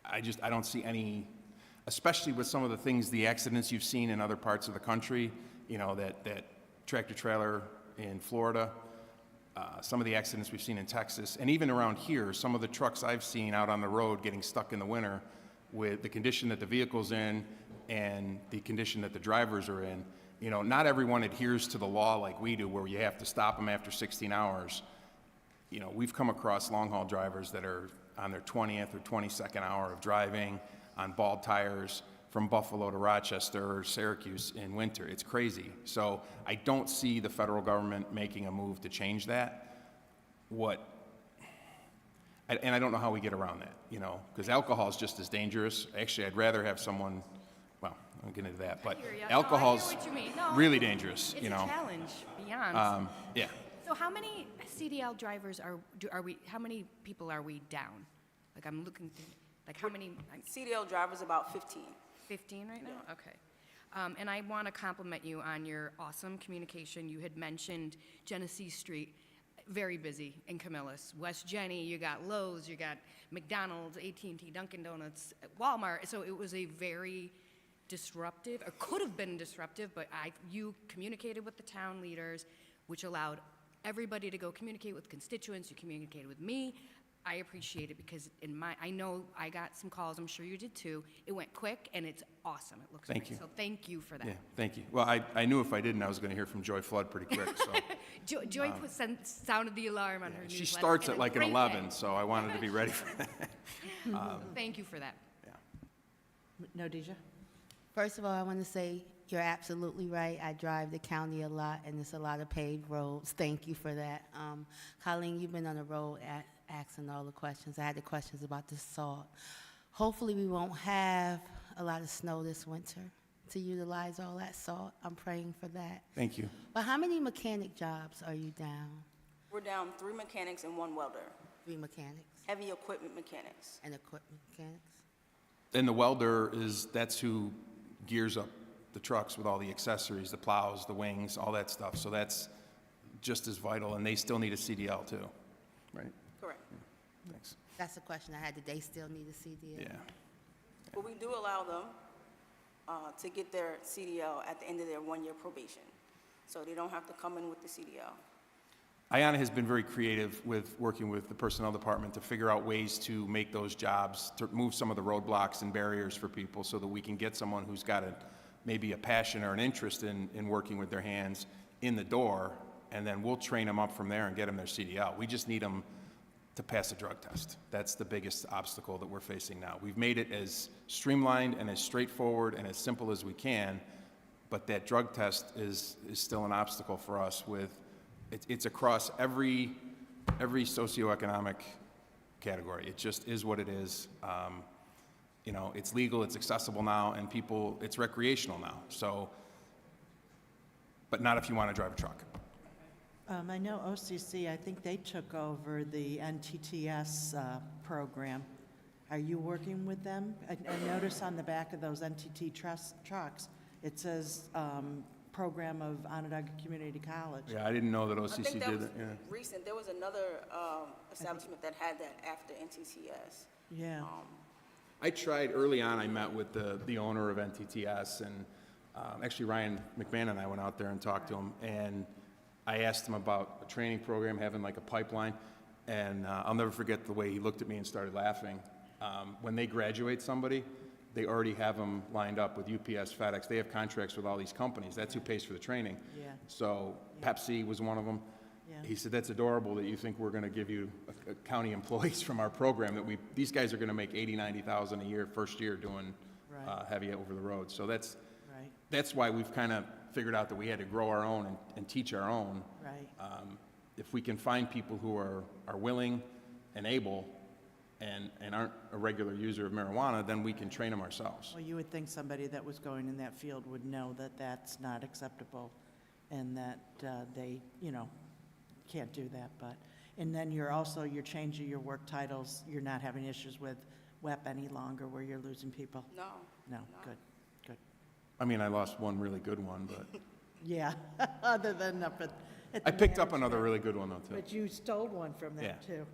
Speaker 8: I don't see any, especially with some of the things, the accidents you've seen in other parts of the country, you know, that tractor trailer in Florida, some of the accidents we've seen in Texas, and even around here, some of the trucks I've seen out on the road getting stuck in the winter with the condition that the vehicle's in and the condition that the drivers are in. You know, not everyone adheres to the law like we do, where you have to stop them after 16 hours. You know, we've come across long-haul drivers that are on their 20th or 22nd hour of driving on bald tires from Buffalo to Rochester or Syracuse in winter. It's crazy. So I don't see the federal government making a move to change that. And I don't know how we get around that, you know, because alcohol is just as dangerous. Actually, I'd rather have someone, well, I won't get into that, but alcohol's really dangerous, you know.
Speaker 10: It's a challenge beyond.
Speaker 8: Yeah.
Speaker 10: So how many CDL drivers how many people are we down? Like, I'm looking, like, how many?
Speaker 9: CDL drivers, about 15.
Speaker 10: 15 right now? Okay. And I want to compliment you on your awesome communication. You had mentioned Genesee Street, very busy in Camillus. West Jenny, you got Lowe's, you got McDonald's, AT&T, Dunkin' Donuts, Walmart. So it was a very disruptive, or could have been disruptive, but you communicated with the town leaders, which allowed everybody to go communicate with constituents. You communicated with me. I appreciate it because I know I got some calls, I'm sure you did too. It went quick and it's awesome. It looks
Speaker 8: Thank
Speaker 10: great.
Speaker 8: you.
Speaker 10: So thank you for that.
Speaker 8: Yeah, thank you. Well, I knew if I didn't, I was going to hear from Joy Flood pretty quick, so.
Speaker 10: Joy sounded the alarm on her
Speaker 8: She
Speaker 10: newsletter,
Speaker 8: starts
Speaker 10: and
Speaker 8: at like an
Speaker 10: great
Speaker 8: 11,
Speaker 10: day.
Speaker 8: so I wanted to be ready for that.
Speaker 10: Thank you for that.
Speaker 1: No, Deja?
Speaker 11: First of all, I want to say you're absolutely right. I drive the county a lot, and it's a lot of paved roads. Thank you for that. Colleen, you've been on the road asking all the questions. I had the questions about the salt. Hopefully, we won't have a lot of snow this winter to utilize all that salt. I'm praying for that.
Speaker 8: Thank you.
Speaker 11: But how many mechanic jobs are you down?
Speaker 9: We're down 3 mechanics and 1 welder,
Speaker 11: 3 mechanics
Speaker 9: heavy equipment mechanics.
Speaker 11: and equipment mechanics?
Speaker 8: And the welder that's who gears up the trucks with all the accessories, the plows, the wings, all that stuff. So that's just as vital, and they still need a CDL too, right?
Speaker 9: Correct.
Speaker 8: Thanks.
Speaker 11: That's the question I had. Did they still need a CDL?
Speaker 8: Yeah.
Speaker 9: But we do allow them to get their CDL at the end of their one-year probation. So they don't have to come in with the CDL.
Speaker 8: Ayanna has been very creative with working with the personnel department to figure out ways to make those jobs, to move some of the roadblocks and barriers for people so that we can get someone who's got maybe a passion or an interest in working with their hands in the door, and then we'll train them up from there and get them their CDL. We just need them to pass a drug test. That's the biggest obstacle that we're facing now. We've made it as streamlined and as straightforward and as simple as we can, but that drug test is still an obstacle for us with, it's across every socioeconomic category. It just is what it is. You know, it's legal, it's accessible now, and people, it's recreational now. So, but not if you want to drive a truck.
Speaker 1: I know OCC, I think they took over the NTTS program. Are you working with them? I notice on the back of those NTT trucks, it says program of Onondaga Community College.
Speaker 8: Yeah, I didn't know that
Speaker 9: I
Speaker 8: OCC
Speaker 9: think that
Speaker 8: did
Speaker 9: was
Speaker 8: it. Yeah.
Speaker 9: recent. There was another establishment that had that after NTTS.
Speaker 1: Yeah.
Speaker 8: I tried early on. I met with the owner of NTTS, and actually Ryan McMahon and I went out there and talked to him, and I asked him about a training program, having like a pipeline, and I'll never forget the way he looked at me and started laughing. When they graduate somebody, they already have them lined up with UPS, FedEx. They have contracts with all these companies. That's who pays for the training.
Speaker 1: Yeah.
Speaker 8: So Pepsi was one of them.
Speaker 1: Yeah.
Speaker 8: He said, that's adorable that you think we're going to give you county employees from our program, that these guys are going to make $80,000, $90,000 a year, first year doing
Speaker 1: Right.
Speaker 8: heavy over the road. So
Speaker 1: Right.
Speaker 8: that's why we've kind of figured out that we had to grow our own and teach our own.
Speaker 1: Right.
Speaker 8: If we can find people who are willing and able and aren't a regular user of marijuana, then we can train them ourselves.
Speaker 1: Well, you would think somebody that was going in that field would know that that's not acceptable and that they, you know, can't do that, but, and then you're changing your work titles. You're not having issues with WEP any longer where you're losing people?
Speaker 9: No.
Speaker 1: No, good, good.
Speaker 8: I mean, I lost one really good one, but
Speaker 1: Yeah, other than up at
Speaker 8: I
Speaker 1: the
Speaker 8: picked up
Speaker 1: management.
Speaker 8: another really good one though, too.
Speaker 1: But you stole one from them,
Speaker 8: Yeah.
Speaker 1: too.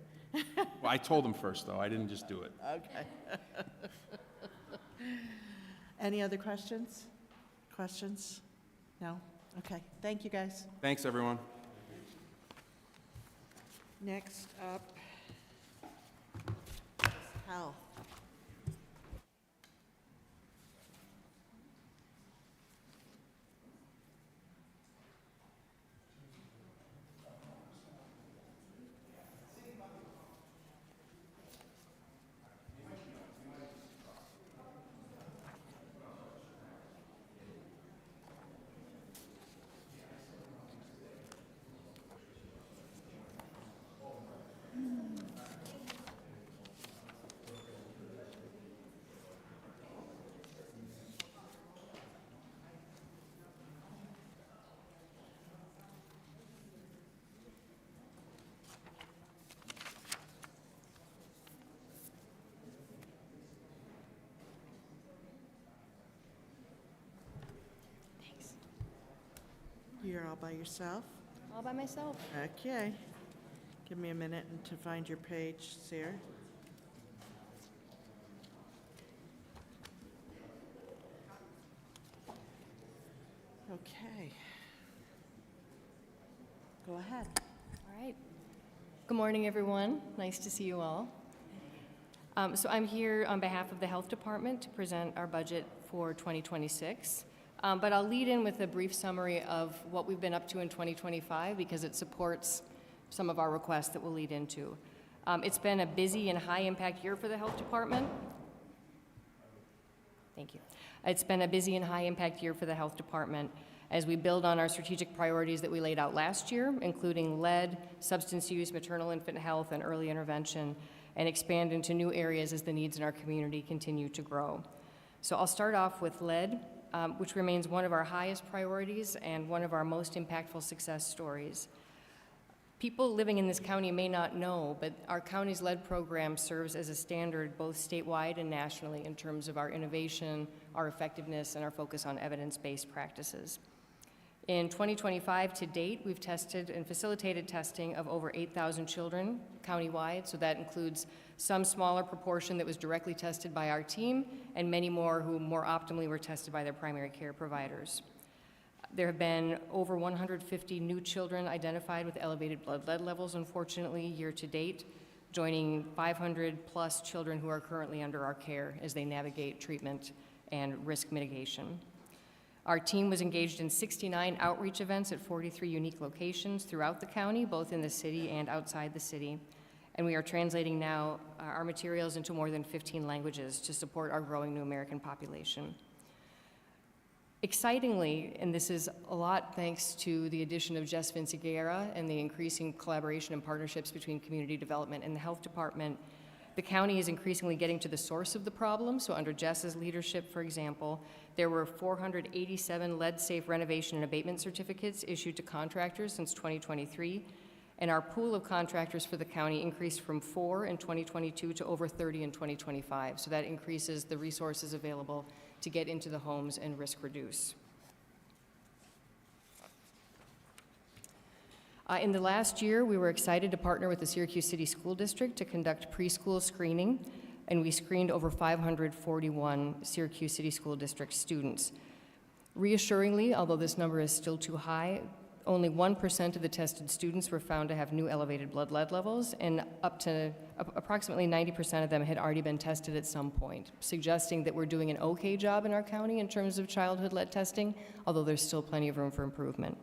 Speaker 8: Well, I told them first, though. I didn't just do it.
Speaker 1: Okay. Any other questions? Questions? No? Okay, thank you, guys.
Speaker 8: Thanks, everyone.
Speaker 1: Next up is health. You're all by yourself?
Speaker 12: All by myself.
Speaker 1: Okay. Give me a minute to find your page, Sarah. Okay. Go ahead.
Speaker 12: All right. Good morning, everyone. Nice to see you all. So I'm here on behalf of the Health Department to present our budget for 2026. But I'll lead in with a brief summary of what we've been up to in 2025 because it supports some of our requests that we'll lead into. It's been a busy and high-impact year for the Health Department. Thank you. It's been a busy and high-impact year for the Health Department as we build on our strategic priorities that we laid out last year, including lead, substance use, maternal infant health, and early intervention, and expand into new areas as the needs in our community continue to grow. So I'll start off with lead, which remains one of our highest priorities and one of our most impactful success stories. People living in this county may not know, but our county's lead program serves as a standard both statewide and nationally in terms of our innovation, our effectiveness, and our focus on evidence-based practices. In 2025 to date, we've tested and facilitated testing of over 8,000 children countywide, so that includes some smaller proportion that was directly tested by our team, and many more who more optimally were tested by their primary care providers. There have been over 150 new children identified with elevated blood lead levels, unfortunately, year to date, joining 500-plus children who are currently under our care as they navigate treatment and risk mitigation. Our team was engaged in 69 outreach events at 43 unique locations throughout the county, both in the city and outside the city. And we are translating now our materials into more than 15 languages to support our growing New American population. Excitingly, and this is a lot thanks to the addition of Jess Vinciguerra and the increasing collaboration and partnerships between community development and the health department, the county is increasingly getting to the source of the problem. So under Jess's leadership, for example, there were 487 lead-safe renovation and abatement certificates issued to contractors since 2023, and our pool of contractors for the county increased from 4 in 2022 to over 30 in 2025. So that increases the resources available to get into the homes and risk reduce. In the last year, we were excited to partner with the Syracuse City School District to conduct preschool screening, and we screened over 541 Syracuse City School District students. Reassuringly, although this number is still too high, only 1% of the tested students were found to have new elevated blood lead levels, and up to approximately 90% of them had already been tested at some point, suggesting that we're doing an okay job in our county in terms of childhood lead testing, although there's still plenty of room for improvement.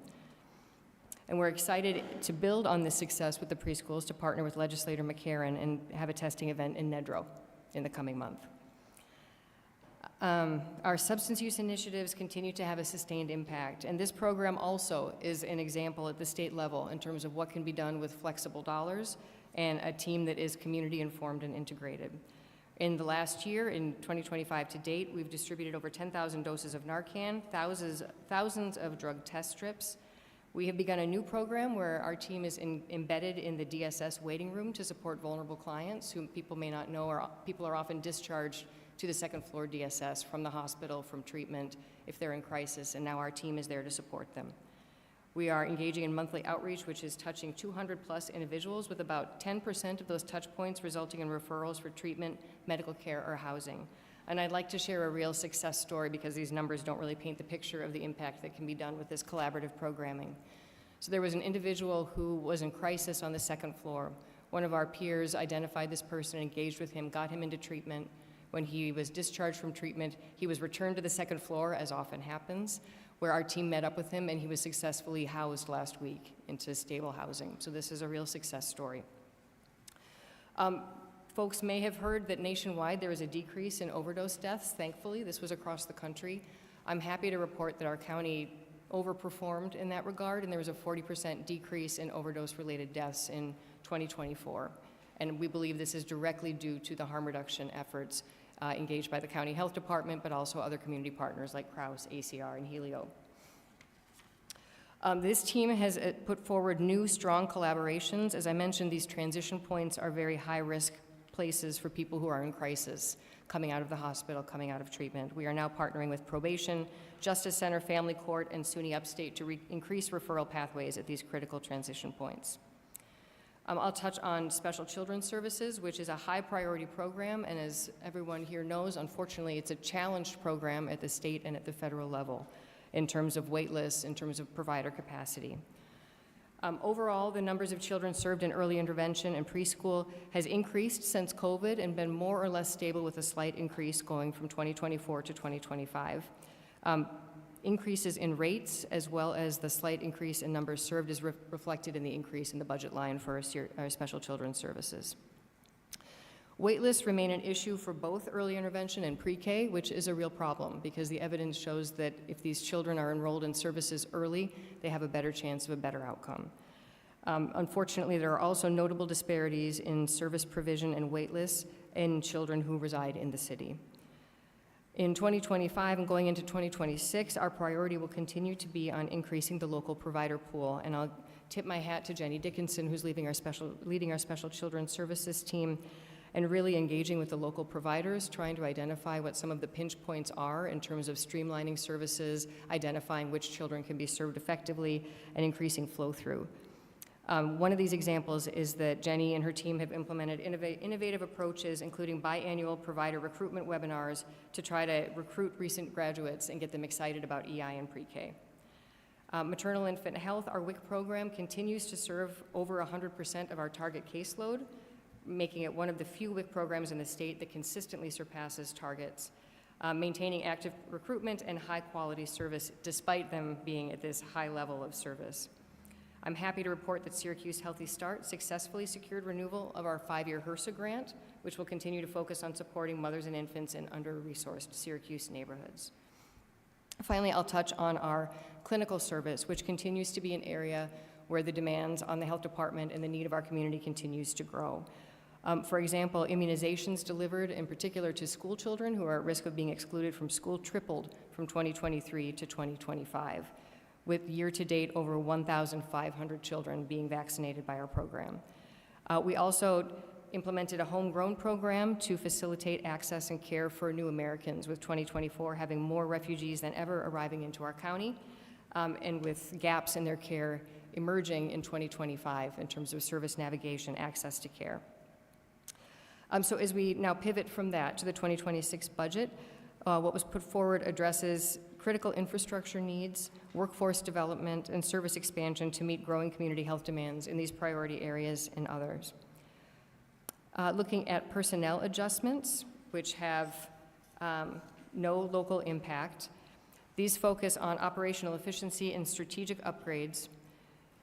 Speaker 12: And we're excited to build on this success with the preschools to partner with Legislator McCarran and have a testing event in Nedrow in the coming month. Our substance use initiatives continue to have a sustained impact, and this program also is an example at the state level in terms of what can be done with flexible dollars and a team that is community-informed and integrated. In the last year, in 2025 to date, we've distributed over 10,000 doses of Narcan, thousands of drug test strips. We have begun a new program where our team is embedded in the DSS waiting room to support vulnerable clients whom people may not know, or people are often discharged to the second floor DSS from the hospital, from treatment, if they're in crisis, and now our team is there to support them. We are engaging in monthly outreach, which is touching 200+ individuals, with about 10% of those touch points resulting in referrals for treatment, medical care, or housing. And I'd like to share a real success story because these numbers don't really paint the picture of the impact that can be done with this collaborative programming. So there was an individual who was in crisis on the second floor. One of our peers identified this person, engaged with him, got him into treatment. When he was discharged from treatment, he was returned to the second floor, as often happens, where our team met up with him, and he was successfully housed last week into stable housing. So this is a real success story. Folks may have heard that nationwide there is a decrease in overdose deaths. Thankfully, this was across the country. I'm happy to report that our county overperformed in that regard, and there was a 40% decrease in overdose-related deaths in 2024. And we believe this is directly due to the harm reduction efforts engaged by the county health department, but also other community partners like Crouse, ACR, and Helio. This team has put forward new, strong collaborations. As I mentioned, these transition points are very high-risk places for people who are in crisis, coming out of the hospital, coming out of treatment. We are now partnering with Probation, Justice Center, Family Court, and SUNY Upstate to increase referral pathways at these critical transition points. I'll touch on Special Children's Services, which is a high-priority program, and as everyone here knows, unfortunately, it's a challenged program at the state and at the federal level in terms of wait lists, in terms of provider capacity. Overall, the numbers of children served in early intervention and preschool has increased since COVID and been more or less stable, with a slight increase going from 2024 to 2025. Increases in rates, as well as the slight increase in numbers served, is reflected in the increase in the budget line for our Special Children's Services. Waitlists remain an issue for both early intervention and pre-K, which is a real problem because the evidence shows that if these children are enrolled in services early, they have a better chance of a better outcome. Unfortunately, there are also notable disparities in service provision and waitlists in children who reside in the city. In 2025 and going into 2026, our priority will continue to be on increasing the local provider pool, and I'll tip my hat to Jenny Dickinson, who's leading our Special Children's Services team, and really engaging with the local providers, trying to identify what some of the pinch points are in terms of streamlining services, identifying which children can be served effectively, and increasing flow-through. One of these examples is that Jenny and her team have implemented innovative approaches, including biannual provider recruitment webinars to try to recruit recent graduates and get them excited about EI and pre-K. Maternal infant health, our WIC program continues to serve over 100% of our target caseload, making it one of the few WIC programs in the state that consistently surpasses targets, maintaining active recruitment and high-quality service despite them being at this high level of service. I'm happy to report that Syracuse Healthy Start successfully secured renewal of our 5-year HRSA grant, which will continue to focus on supporting mothers and infants in under-resourced Syracuse neighborhoods. Finally, I'll touch on our clinical service, which continues to be an area where the demands on the health department and the need of our community continues to grow. For example, immunizations delivered, in particular to school children who are at risk of being excluded from school, tripled from 2023 to 2025. With year-to-date over 1,500 children being vaccinated by our program. We also implemented a homegrown program to facilitate access and care for new Americans, with 2024 having more refugees than ever arriving into our county, and with gaps in their care emerging in 2025 in terms of service navigation, access to care. So as we now pivot from that to the 2026 budget, what was put forward addresses critical infrastructure needs, workforce development, and service expansion to meet growing community health demands in these priority areas and others. Looking at personnel adjustments, which have no local impact, these focus on operational efficiency and strategic upgrades,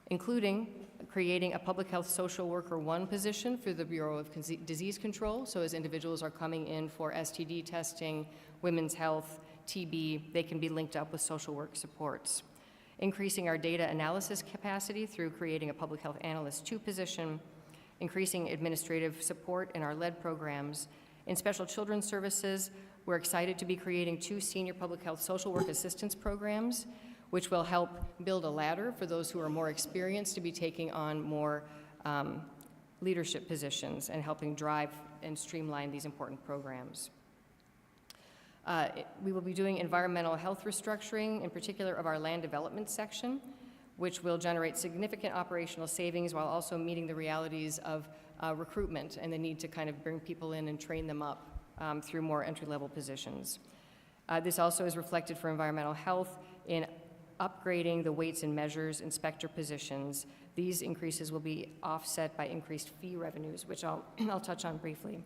Speaker 12: including creating a public health social worker 1 position for the Bureau of Disease Control. So as individuals are coming in for STD testing, women's health, TB, they can be linked up with social work supports. Increasing our data analysis capacity through creating a public health analyst 2 position, increasing administrative support in our lead programs. In special children's services, we're excited to be creating 2 senior public health social work assistance programs, which will help build a ladder for those who are more experienced to be taking on more leadership positions and helping drive and streamline these important programs. We will be doing environmental health restructuring, in particular of our land development section, which will generate significant operational savings while also meeting the realities of recruitment and the need to kind of bring people in and train them up through more entry-level positions. This also is reflected for environmental health in upgrading the weights and measures inspector positions. These increases will be offset by increased fee revenues, which I'll touch on briefly.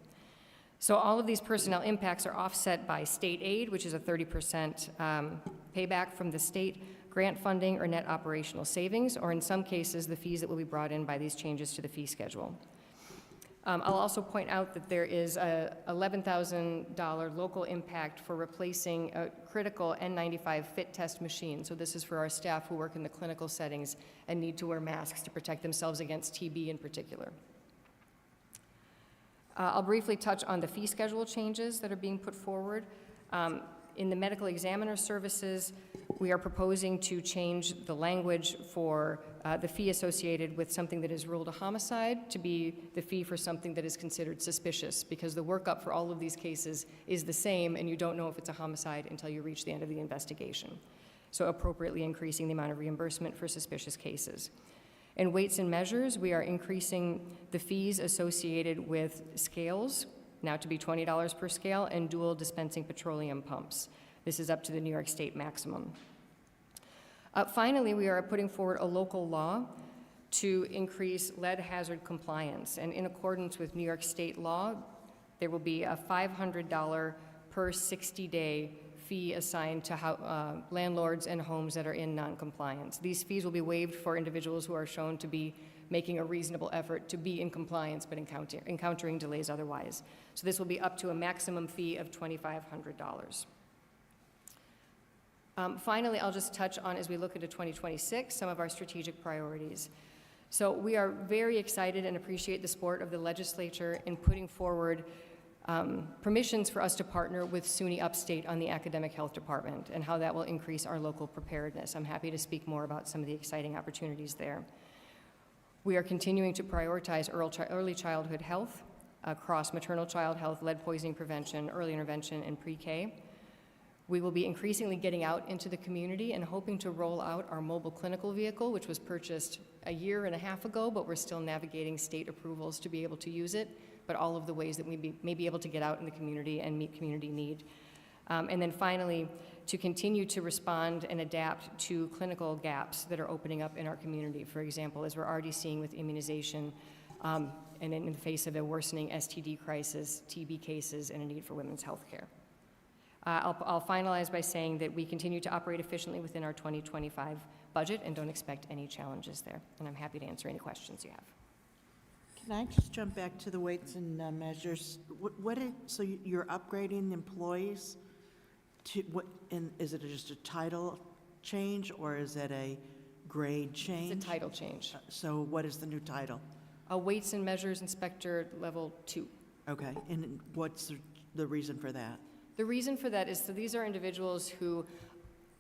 Speaker 12: So all of these personnel impacts are offset by state aid, which is a 30% payback from the state, grant funding or net operational savings, or in some cases, the fees that will be brought in by these changes to the fee schedule. I'll also point out that there is a $11,000 local impact for replacing a critical N95 fit test machine. So this is for our staff who work in the clinical settings and need to wear masks to protect themselves against TB in particular. I'll briefly touch on the fee schedule changes that are being put forward. In the medical examiner services, we are proposing to change the language for the fee associated with something that is ruled a homicide to be the fee for something that is considered suspicious, because the workup for all of these cases is the same, and you don't know if it's a homicide until you reach the end of the investigation. So appropriately increasing the amount of reimbursement for suspicious cases. In weights and measures, we are increasing the fees associated with scales, now to be $20 per scale, and dual dispensing petroleum pumps. This is up to the New York State maximum. Finally, we are putting forward a local law to increase lead hazard compliance. And in accordance with New York State law, there will be a $500 per 60-day fee assigned to landlords and homes that are in noncompliance. These fees will be waived for individuals who are shown to be making a reasonable effort to be in compliance but encountering delays otherwise. So this will be up to a maximum fee of $2,500. Finally, I'll just touch on, as we look into 2026, some of our strategic priorities. So we are very excited and appreciate the support of the legislature in putting forward permissions for us to partner with SUNY Upstate on the academic health department and how that will increase our local preparedness. I'm happy to speak more about some of the exciting opportunities there. We are continuing to prioritize early childhood health across maternal child health, lead poisoning prevention, early intervention, and pre-K. We will be increasingly getting out into the community and hoping to roll out our mobile clinical vehicle, which was purchased a year and a half ago, but we're still navigating state approvals to be able to use it, but all of the ways that we may be able to get out in the community and meet community need. And then finally, to continue to respond and adapt to clinical gaps that are opening up in our community. For example, as we're already seeing with immunization, and in the face of a worsening STD crisis, TB cases, and a need for women's health care. I'll finalize by saying that we continue to operate efficiently within our 2025 budget and don't expect any challenges there. And I'm happy to answer any questions you have.
Speaker 1: Can I just jump back to the weights and measures? So you're upgrading employees to, and is it just a title change or is it a grade change?
Speaker 12: It's a title change.
Speaker 1: So what is the new title?
Speaker 12: A Weights and Measures Inspector Level 2.
Speaker 1: Okay, and what's the reason for that?
Speaker 12: The reason for that is that these are individuals who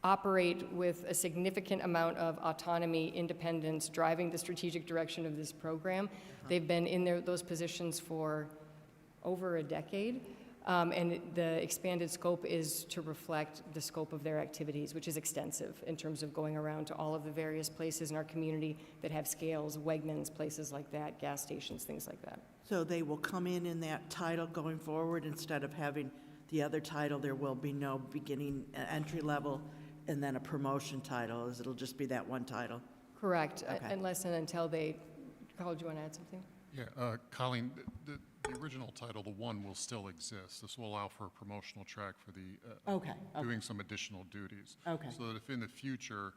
Speaker 12: operate with a significant amount of autonomy, independence, driving the strategic direction of this program. They've been in those positions for over a decade, and the expanded scope is to reflect the scope of their activities, which is extensive in terms of going around to all of the various places in our community that have scales, Wegmans, places like that, gas stations, things like that.
Speaker 1: So they will come in that title going forward instead of having the other title. There will be no beginning entry level and then a promotion title. It'll just be that one title.
Speaker 12: Correct,
Speaker 1: Okay.
Speaker 12: unless and until they, Carl, do you want to add something?
Speaker 13: Yeah, Colleen, the original title, the one, will still exist. This will allow for a promotional track for the,
Speaker 1: Okay.
Speaker 13: doing some additional duties.
Speaker 1: Okay.
Speaker 13: So that if in the future,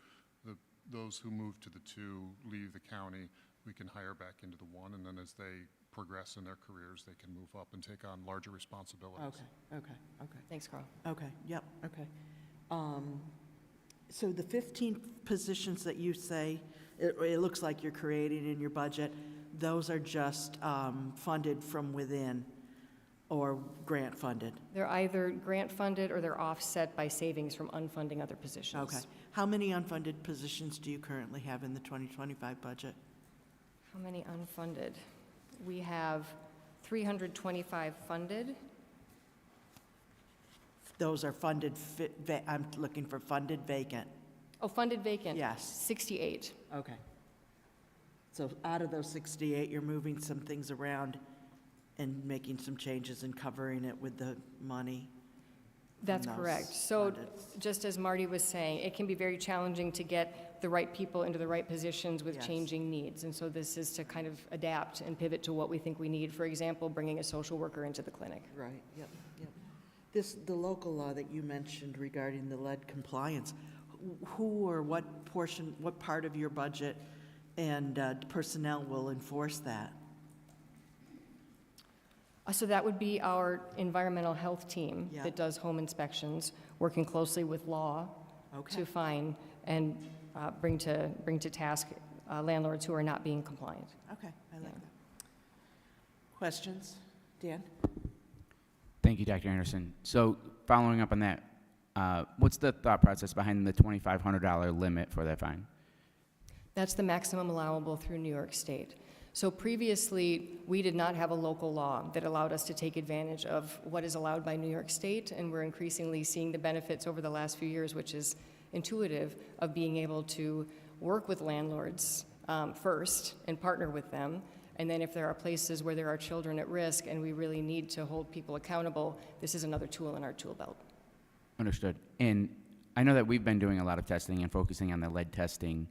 Speaker 13: those who move to the 2 leave the county, we can hire back into the 1, and then as they progress in their careers, they can move up and take on larger responsibilities.
Speaker 1: Okay.
Speaker 12: Thanks, Carl.
Speaker 1: Okay, yep, okay. So the 15 positions that you say, it looks like you're creating in your budget, those are just funded from within or grant funded?
Speaker 12: They're either grant funded or they're offset by savings from unfunding other positions.
Speaker 1: Okay. How many unfunded positions do you currently have in the 2025 budget?
Speaker 12: How many unfunded? We have 325 funded.
Speaker 1: Those are funded, I'm looking for funded vacant.
Speaker 12: Oh, funded vacant?
Speaker 1: Yes.
Speaker 12: 68.
Speaker 1: Okay. So out of those 68, you're moving some things around and making some changes and covering it with the money?
Speaker 12: That's
Speaker 1: from those
Speaker 12: correct. So
Speaker 1: funded.
Speaker 12: just as Marty was saying, it can be very challenging to get the right people into the right positions with
Speaker 1: Yes.
Speaker 12: changing needs. And so this is to kind of adapt and pivot to what we think we need. For example, bringing a social worker into the clinic.
Speaker 1: Right, yep. The local law that you mentioned regarding the lead compliance, who or what portion, what part of your budget and personnel will enforce that?
Speaker 12: So that would be our environmental health team
Speaker 1: Yeah.
Speaker 12: that does home inspections, working closely with law
Speaker 1: Okay.
Speaker 12: to find and bring to task landlords who are not being compliant.
Speaker 1: Okay, I like that. Questions? Dan?
Speaker 5: Thank you, Dr. Anderson. So following up on that, what's the thought process behind the $2,500 limit for that fine?
Speaker 12: That's the maximum allowable through New York State. So previously, we did not have a local law that allowed us to take advantage of what is allowed by New York State, and we're increasingly seeing the benefits over the last few years, which is intuitive, of being able to work with landlords first and partner with them. And then if there are places where there are children at risk and we really need to hold people accountable, this is another tool in our tool belt.
Speaker 5: Understood. And I know that we've been doing a lot of testing and focusing on the lead testing.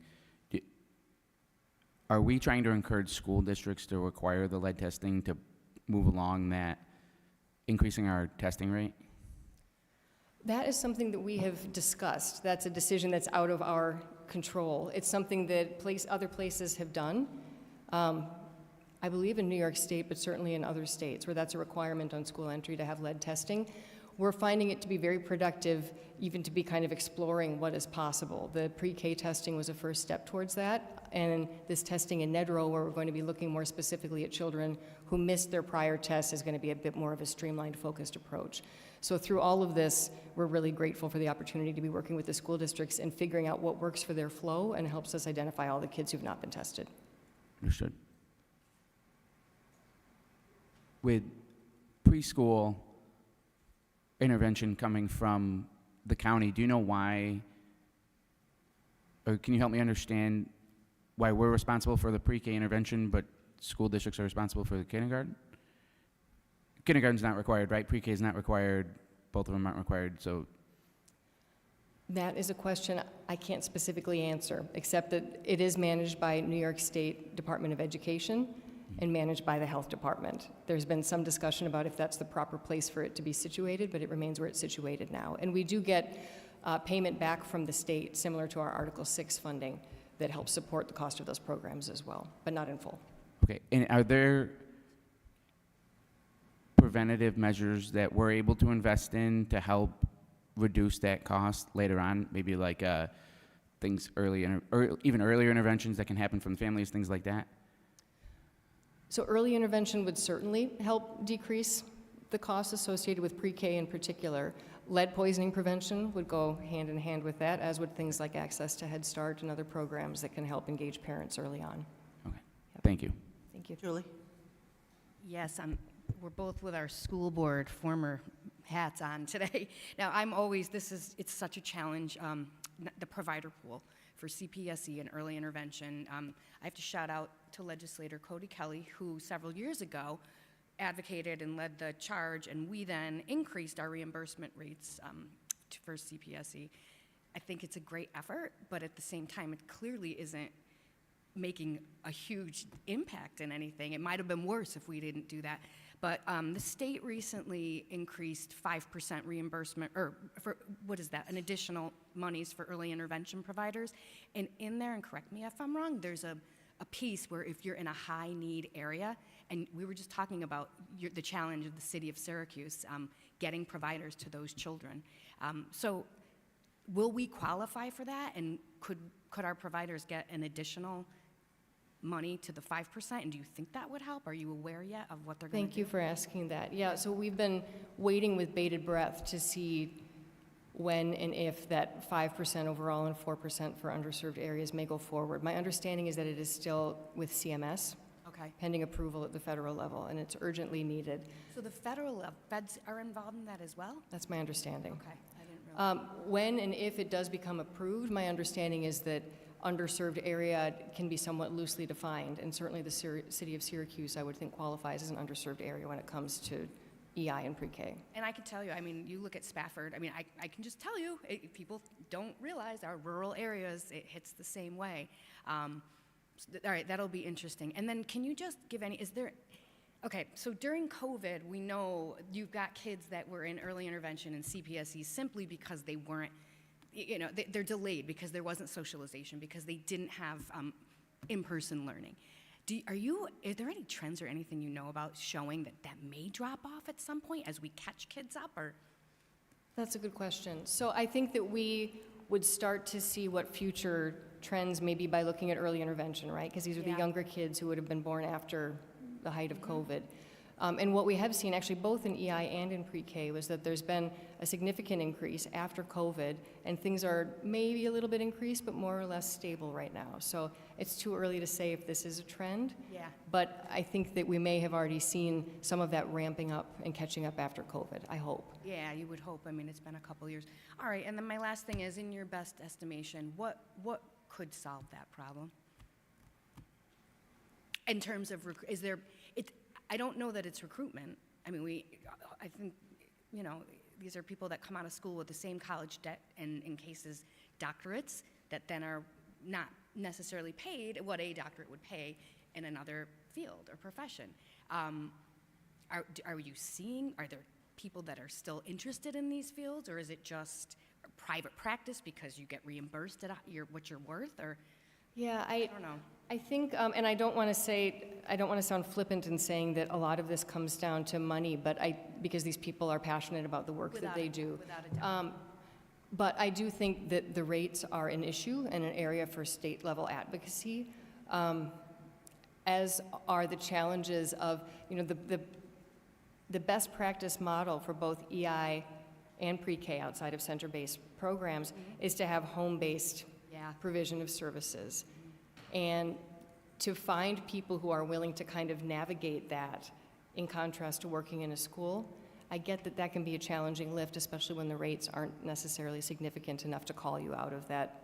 Speaker 5: Are we trying to encourage school districts to require the lead testing to move along that, increasing our testing rate?
Speaker 12: That is something that we have discussed. That's a decision that's out of our control. It's something that other places have done. I believe in New York State, but certainly in other states where that's a requirement on school entry to have lead testing. We're finding it to be very productive, even to be kind of exploring what is possible. The pre-K testing was a first step towards that, and this testing in NEDRO, where we're going to be looking more specifically at children who missed their prior tests, is going to be a bit more of a streamlined, focused approach. So through all of this, we're really grateful for the opportunity to be working with the school districts and figuring out what works for their flow and helps us identify all the kids who've not been tested.
Speaker 5: Understood. with preschool intervention coming from the county, do you know why, or can you help me understand why we're responsible for the pre-K intervention, but school districts are responsible for the kindergarten? Kindergarten's not required, right? Pre-K is not required. Both of them aren't required, so.
Speaker 12: That is a question I can't specifically answer, except that it is managed by New York State Department of Education and managed by the Health Department. There's been some discussion about if that's the proper place for it to be situated, but it remains where it's situated now. And we do get payment back from the state, similar to our Article 6 funding, that helps support the cost of those programs as well, but not in full.
Speaker 5: Okay, and are there preventative measures that we're able to invest in to help reduce that cost later on? Maybe like things or even earlier interventions that can happen from families, things like that?
Speaker 12: So early intervention would certainly help decrease the costs associated with pre-K in particular. Lead poisoning prevention would go hand in hand with that, as would things like access to Head Start and other programs that can help engage parents early on.
Speaker 5: Okay, thank you.
Speaker 12: Thank you.
Speaker 1: Julie?
Speaker 10: Yes, we're both with our school board former hats on today. Now, it's such a challenge, the provider pool for CPSE and early intervention. I have to shout out to Legislator Cody Kelly, who several years ago advocated and led the charge, and we then increased our reimbursement rates for CPSE. I think it's a great effort, but at the same time, it clearly isn't making a huge impact in anything. It might have been worse if we didn't do that. But the state recently increased 5% reimbursement, or for, what is that, an additional monies for early intervention providers. And in there, and correct me if I'm wrong, there's a piece where if you're in a high need area, and we were just talking about the challenge of the city of Syracuse, getting providers to those children. So will we qualify for that? And could our providers get an additional money to the 5%, and do you think that would help? Are you aware yet of what they're going to do?
Speaker 12: Thank you for asking that. Yeah, so we've been waiting with bated breath to see when and if that 5% overall and 4% for underserved areas may go forward. My understanding is that it is still with CMS,
Speaker 10: Okay.
Speaker 12: pending approval at the federal level, and it's urgently needed.
Speaker 10: So the federal feds are involved in that as well?
Speaker 12: That's my understanding.
Speaker 10: Okay, I didn't realize.
Speaker 12: When and if it does become approved, my understanding is that underserved area can be somewhat loosely defined, and certainly the city of Syracuse, I would think, qualifies as an underserved area when it comes to EI and pre-K.
Speaker 10: And I can tell you, I mean, you look at Spafford, I mean, I can just tell you, people don't realize our rural areas, it hits the same way. All right, that'll be interesting. And then can you just give okay, so during COVID, we know you've got kids that were in early intervention and CPSE simply because they weren't, they're delayed because there wasn't socialization, because they didn't have in-person learning. Are there any trends or anything you know about showing that may drop off at some point as we catch kids up, or?
Speaker 12: That's a good question. So I think that we would start to see what future trends may be by looking at early intervention, right? Because these are the younger kids who would have been born after the height of COVID. And what we have seen, actually, both in EI and in pre-K, was that there's been a significant increase after COVID, and things are maybe a little bit increased, but more or less stable right now. So it's too early to say if this is a trend.
Speaker 10: Yeah.
Speaker 12: But I think that we may have already seen some of that ramping up and catching up after COVID, I hope.
Speaker 10: Yeah, you would hope. I mean, it's been a couple years. All right, and then my last thing is, in your best estimation, what could solve that problem? In terms of, I don't know that it's recruitment. I mean, I think, these are people that come out of school with the same college debt, and in cases, doctorates, that then are not necessarily paid what a doctorate would pay in another field or profession. Are there people that are still interested in these fields, or is it just private practice because you get reimbursed at what you're worth, or?
Speaker 12: Yeah,
Speaker 10: I don't know.
Speaker 12: I think, and I don't want to sound flippant in saying that a lot of this comes down to money, but because these people are passionate about the work that they do.
Speaker 10: Without a doubt.
Speaker 12: But I do think that the rates are an issue and an area for state-level advocacy, as are the challenges of, the best practice model for both EI and pre-K outside of center-based programs is to have home-based provision of services. And to find people who are willing to kind of navigate that in contrast to working in a school. I get that that can be a challenging lift, especially when the rates aren't necessarily significant enough to call you out of that.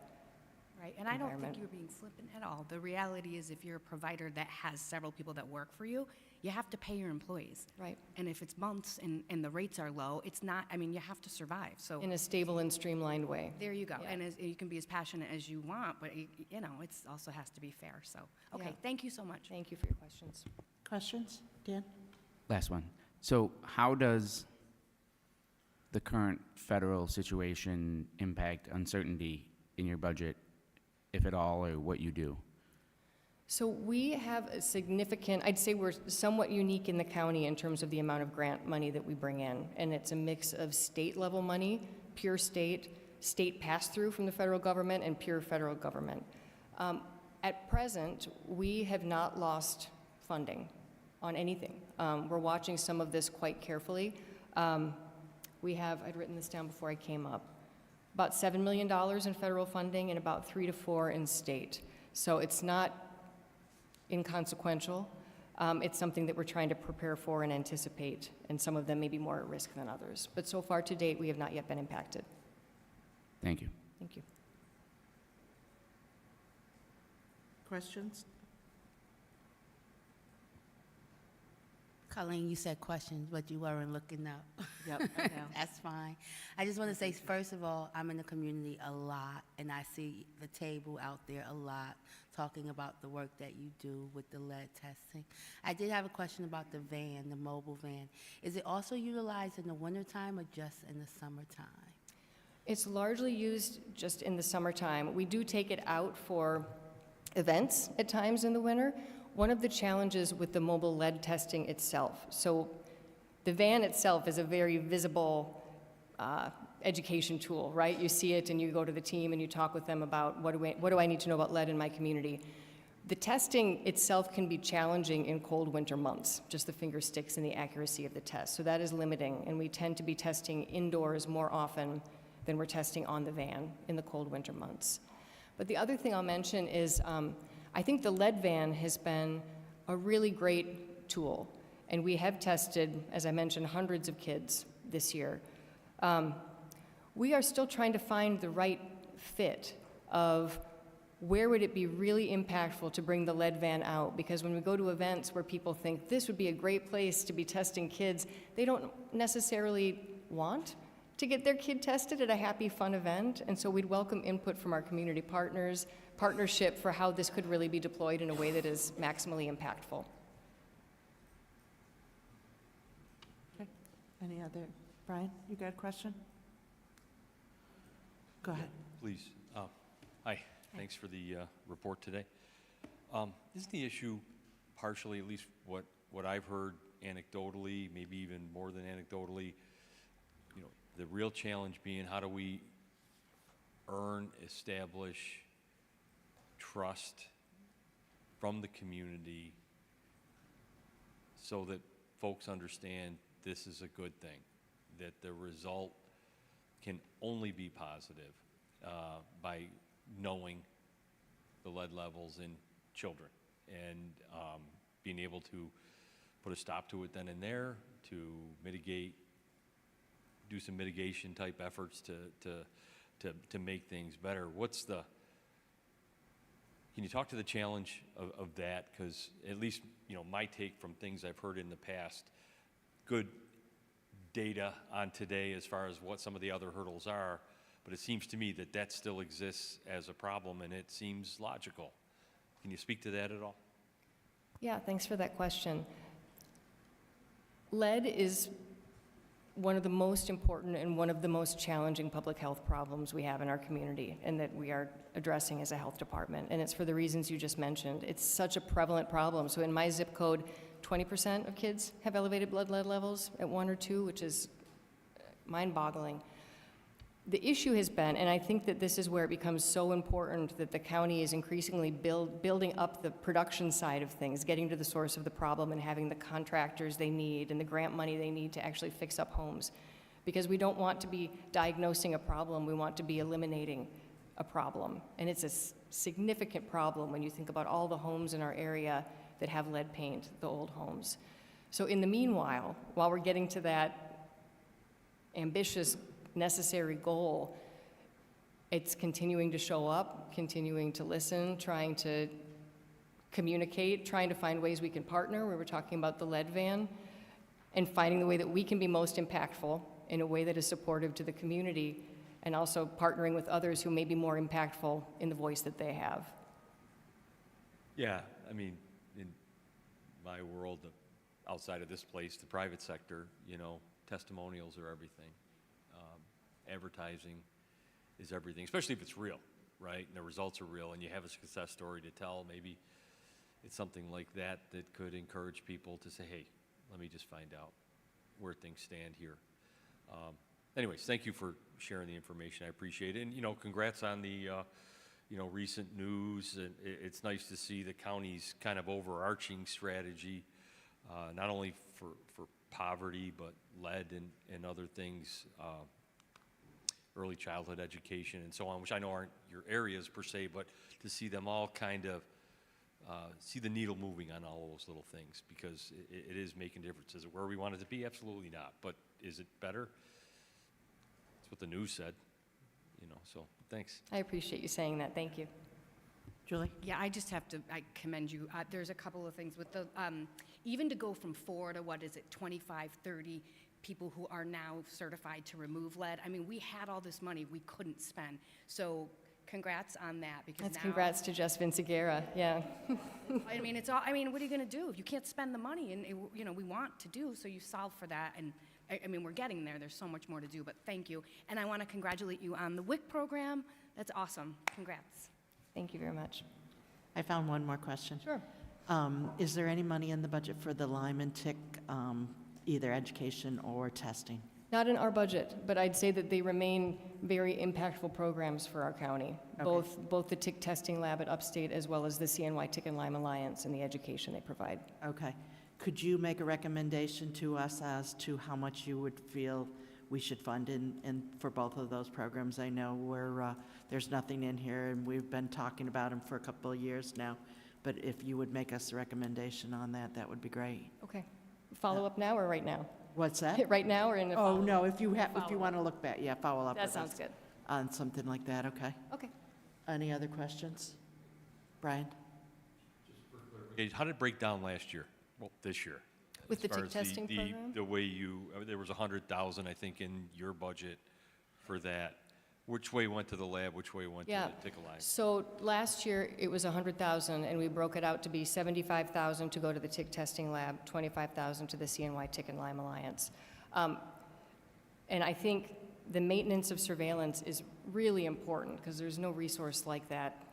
Speaker 10: Right, and I don't think
Speaker 12: environment.
Speaker 10: you're being flippant at all. The reality is if you're a provider that has several people that work for you, you have to pay your employees.
Speaker 12: Right.
Speaker 10: And if it's months and the rates are low, it's not, I mean, you have to survive, so.
Speaker 12: In a stable and streamlined way.
Speaker 10: There you go.
Speaker 12: Yeah.
Speaker 10: And you can be as passionate as you want, but, you know, it's also has to be fair, so. Okay,
Speaker 12: Yeah.
Speaker 10: thank you so much.
Speaker 12: Thank you for your questions.
Speaker 1: Questions? Dan?
Speaker 5: Last one. So how does the current federal situation impact uncertainty in your budget, if at all, or what you do?
Speaker 12: So we have a significant, I'd say we're somewhat unique in the county in terms of the amount of grant money that we bring in. And it's a mix of state-level money, pure state pass-through from the federal government, and pure federal government. At present, we have not lost funding on anything. We're watching some of this quite carefully. We have, I'd written this down before I came up, about $7 million in federal funding and about 3 to 4 in state. So it's not inconsequential. It's something that we're trying to prepare for and anticipate, and some of them may be more at risk than others. But so far to date, we have not yet been impacted.
Speaker 5: Thank you.
Speaker 12: Thank you.
Speaker 1: Questions?
Speaker 11: Colleen, you said questions, but you weren't looking up.
Speaker 1: Yep, I know.
Speaker 11: That's fine. I just want to say, first of all, I'm in the community a lot, and I see the table out there a lot, talking about the work that you do with the lead testing. I did have a question about the van, the mobile van. Is it also utilized in the wintertime or just in the summertime?
Speaker 12: It's largely used just in the summertime. We do take it out for events at times in the winter. One of the challenges with the mobile lead testing itself, so the van itself is a very visible education tool, right? You see it and you go to the team and you talk with them about what do I need to know about lead in my community. The testing itself can be challenging in cold winter months, just the finger sticks and the accuracy of the test. So that is limiting, and we tend to be testing indoors more often than we're testing on the van in the cold winter months. But the other thing I'll mention is I think the lead van has been a really great tool, and we have tested, as I mentioned, hundreds of kids this year. We are still trying to find the right fit of where would it be really impactful to bring the lead van out, because when we go to events where people think this would be a great place to be testing kids, they don't necessarily want to get their kid tested at a happy, fun event, and so we'd welcome input from our community partnership for how this could really be deployed in a way that is maximally impactful.
Speaker 1: Okay. Any other? Brian, you got a question? Go ahead.
Speaker 6: Please. Hi, thanks for the report today. Isn't the issue partially, at least what I've heard anecdotally, maybe even more than anecdotally, you know, the real challenge being how do we establish trust from the community so that folks understand this is a good thing, that the result can only be positive by knowing the lead levels in children and being able to put a stop to it then and there, to mitigate, do some mitigation type efforts to make things better. Can you talk to the challenge of that? Because at least, you know, my take from things I've heard in the past, good data on today as far as what some of the other hurdles are, but it seems to me that that still exists as a problem, and it seems logical. Can you speak to that at all?
Speaker 12: Yeah, thanks for that question. Lead is one of the most important and one of the most challenging public health problems we have in our community and that we are addressing as a health department. And it's for the reasons you just mentioned. It's such a prevalent problem. So in my zip code, 20% of kids have elevated blood lead levels at 1 or 2, which is mind-boggling. The issue has been, and I think that this is where it becomes so important that the county is increasingly building up the production side of things, getting to the source of the problem and having the contractors they need and the grant money they need to actually fix up homes. Because we don't want to be diagnosing a problem, we want to be eliminating a problem. And it's a significant problem when you think about all the homes in our area that have lead paint, the old homes. So in the meanwhile, while we're getting to that ambitious, necessary goal, it's continuing to show up, continuing to listen, trying to communicate, trying to find ways we can partner. We were talking about the lead van, and finding the way that we can be most impactful in a way that is supportive to the community, and also partnering with others who may be more impactful in the voice that they have.
Speaker 6: Yeah, I mean, in my world, outside of this place, the private sector, you know, testimonials are everything. Advertising is everything, especially if it's real, right? And the results are real, and you have a success story to tell. Maybe it's something like that that could encourage people to say, hey, let me just find out where things stand here. Anyways, thank you for sharing the information. I appreciate it. And, you know, congrats on the, you know, recent news. And it's nice to see the county's kind of overarching strategy, not only for poverty, but lead and other things, early childhood education and so on, which I know aren't your areas per se, but to see them all kind of see the needle moving on all those little things, because it is making a difference. Is it where we want it to be? Absolutely not. But is it better? That's what the news said, you know, so thanks.
Speaker 12: I appreciate you saying that. Thank you.
Speaker 1: Julie?
Speaker 10: Yeah, I just have to, I commend you. There's a couple of things with the, even to go from 4 to, 25, 30 people who are now certified to remove lead. I mean, we had all this money we couldn't spend. So congrats on that, because
Speaker 12: That's
Speaker 10: now,
Speaker 12: congrats to Jess Vinciguerra, yeah.
Speaker 10: I mean, it's all, I mean, what are you gonna do? You can't spend the money, and, you know, we want to do, so you solve for that, and I mean, we're getting there. There's so much more to do, but thank you. And I wanna congratulate you on the WIC program. That's awesome. Congrats.
Speaker 12: Thank you very much.
Speaker 1: I found one more question.
Speaker 12: Sure.
Speaker 1: Is there any money in the budget for the Lyme and tick, either education or testing?
Speaker 12: Not in our budget, but I'd say that they remain very impactful programs for our county.
Speaker 1: Okay.
Speaker 12: Both the tick testing lab at Upstate as well as the CNY Tick and Lyme Alliance and the education they provide.
Speaker 1: Okay. Could you make a recommendation to us as to how much you would feel we should fund in for both of those programs? I know there's nothing in here, and we've been talking about them for a couple of years now, but if you would make us a recommendation on that, that would be great.
Speaker 12: Okay. Follow up now or right now?
Speaker 1: What's that?
Speaker 12: Right now or in a
Speaker 1: Oh,
Speaker 12: follow-up?
Speaker 1: no, if you
Speaker 12: Follow
Speaker 1: want to look back, yeah, follow up
Speaker 12: That
Speaker 1: with
Speaker 12: sounds
Speaker 1: us
Speaker 12: good.
Speaker 1: on something like that, okay?
Speaker 12: Okay.
Speaker 1: Any other questions? Brian?
Speaker 6: Okay, how did it break down last year? Well, this year?
Speaker 12: With the
Speaker 6: As far
Speaker 12: tick
Speaker 6: as
Speaker 12: testing program?
Speaker 6: The way there was 100,000, I think, in your budget for that. Which way went to the lab, which way went to
Speaker 12: Yeah.
Speaker 6: the Tick Alliance?
Speaker 12: So last year, it was 100,000, and we broke it out to be 75,000 to go to the tick testing lab, 25,000 to the CNY Tick and Lyme Alliance. And I think the maintenance of surveillance is really important, because there's no resource like that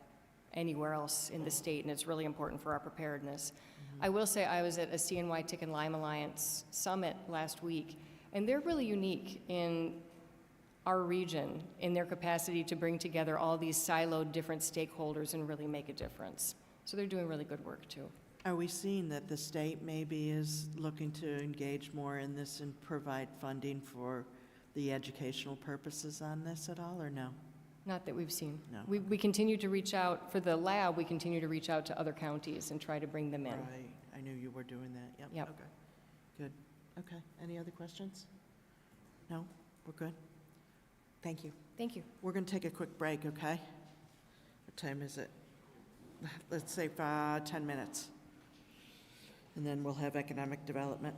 Speaker 12: anywhere else in the state, and it's really important for our preparedness. I will say I was at a CNY Tick and Lyme Alliance summit last week, and they're really unique in our region in their capacity to bring together all these siloed different stakeholders and really make a difference. So they're doing really good work, too.
Speaker 1: Are we seeing that the state maybe is looking to engage more in this and provide funding for the educational purposes on this at all, or no?
Speaker 12: Not that we've seen.
Speaker 1: No.
Speaker 12: We continue to reach out, for the lab, we continue to reach out to other counties and try to bring them in.
Speaker 1: Right, I knew you were doing that, yep.
Speaker 12: Yep.
Speaker 1: Okay, good. Okay, any other questions? No, we're good? Thank you.
Speaker 12: Thank you.
Speaker 1: We're going to take a quick break, okay? What time is it? Let's say 10 minutes. And then we'll have economic development.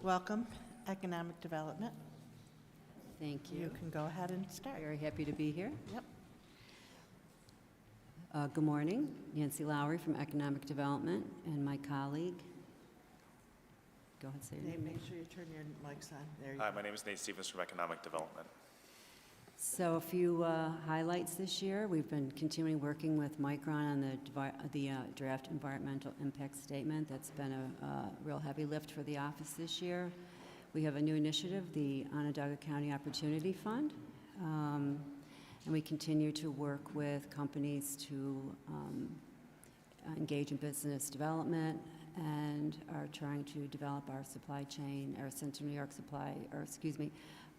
Speaker 1: welcome Economic Development.
Speaker 14: Thank
Speaker 1: You
Speaker 14: you.
Speaker 1: can go ahead and start.
Speaker 14: Very happy to be here.
Speaker 1: Yep.
Speaker 14: Good morning. Nancy Lowry from Economic Development and my colleague. Go ahead, say your
Speaker 1: Dave,
Speaker 14: name.
Speaker 1: make sure you turn your mics on. There you
Speaker 15: Hi,
Speaker 1: go.
Speaker 15: my name is Nate Stevens from Economic Development.
Speaker 14: So a few highlights this year. We've been continuing working with Micron on the draft environmental impact statement. That's been a real heavy lift for the office this year. We have a new initiative, the Onondaga County Opportunity Fund. And we continue to work with companies to engage in business development and are trying to develop our supply chain, our Central New York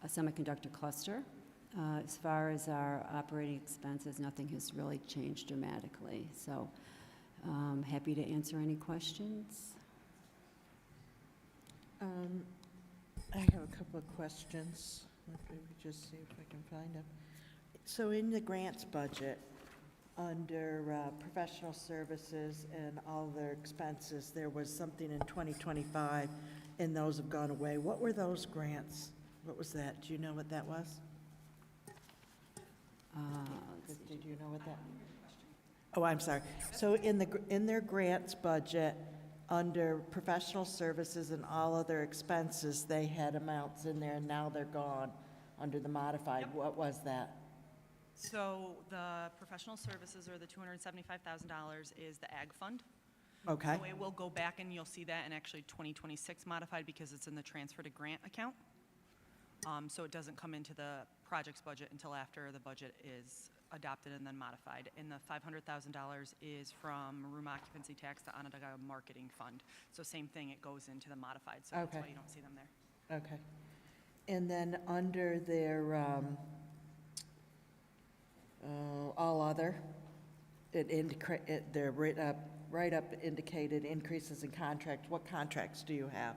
Speaker 14: a semiconductor cluster. As far as our operating expenses, nothing has really changed dramatically. So happy to answer any questions.
Speaker 1: I have a couple of questions. Let me just see if I can find them. So in the grants budget, under professional services and all their expenses, there was something in 2025, and those have gone away. What were those grants? What was that? Do you know what that was? Did you know what that? Oh, I'm sorry. So in their grants budget, under professional services and all other expenses, they had amounts in there, and now they're gone under the modified.
Speaker 4: Yep.
Speaker 1: What was that?
Speaker 4: So the professional services, or the $275,000, is the ag fund.
Speaker 1: Okay,
Speaker 4: So it will go back, and you'll see that in actually 2026 modified, because it's in the transfer to grant account. So it doesn't come into the project's budget until after the budget is adopted and then modified. And the $500,000 is from room occupancy tax, the Onondaga Marketing Fund. So same thing, it goes into the modified, so that's
Speaker 1: Okay.
Speaker 4: why you don't see them there.
Speaker 1: okay. And then under their, all other, their write-up indicated increases in contracts. What contracts do you have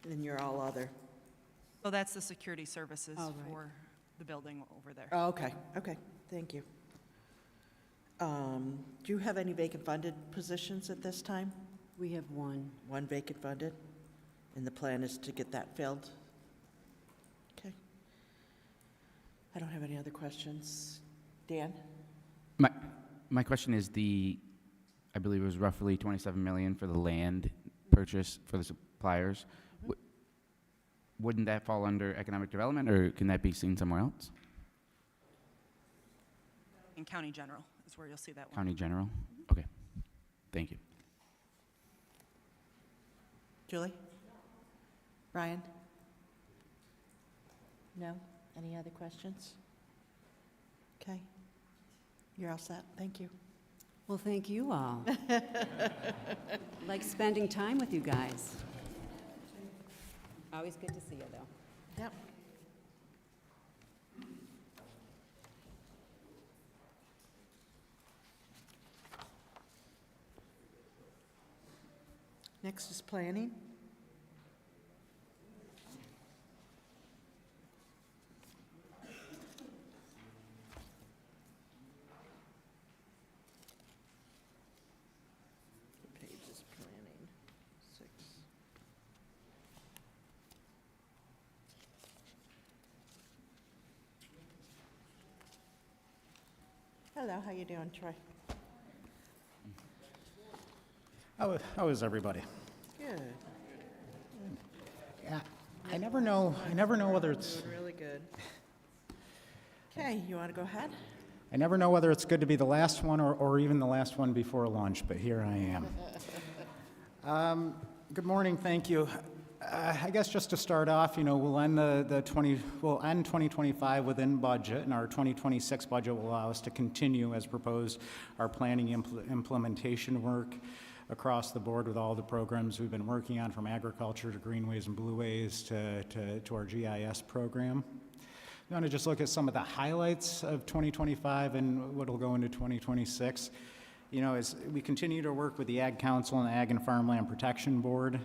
Speaker 1: in your all other?
Speaker 4: So that's the security services
Speaker 14: Oh, right.
Speaker 4: for the building over there.
Speaker 1: Oh, okay, okay, thank you. Do you have any vacant funded positions at this time?
Speaker 14: We have one.
Speaker 1: One vacant funded, and the plan is to get that filled? Okay. I don't have any other questions. Dan?
Speaker 5: My question is I believe it was roughly 27 million for the land purchase for the suppliers. Wouldn't that fall under economic development, or can that be seen somewhere else?
Speaker 4: In county general is where you'll see that one.
Speaker 5: County general? Okay. Thank you.
Speaker 1: Julie? Ryan? No? Any other questions? Okay. You're all set. Thank you.
Speaker 14: Well, thank you all. Like spending time with you guys. Always good to see you, though.
Speaker 1: Yep. Next is planning. What page is planning? 6. Hello, how you doing, Troy?
Speaker 16: How is everybody?
Speaker 1: Good.
Speaker 16: Yeah, I never know whether it's,
Speaker 1: Doing really good. Okay, you want to go ahead?
Speaker 16: I never know whether it's good to be the last one or even the last one before lunch, but here I am. Good morning, thank you. I guess just to start off, we'll end we'll end 2025 within budget, and our 2026 budget will allow us to continue as proposed our planning implementation work across the board with all the programs we've been working on, from agriculture to greenways and blueways to our GIS program. We want to just look at some of the highlights of 2025 and what will go into 2026. As we continue to work with the Ag Council and the Ag and Farmland Protection Board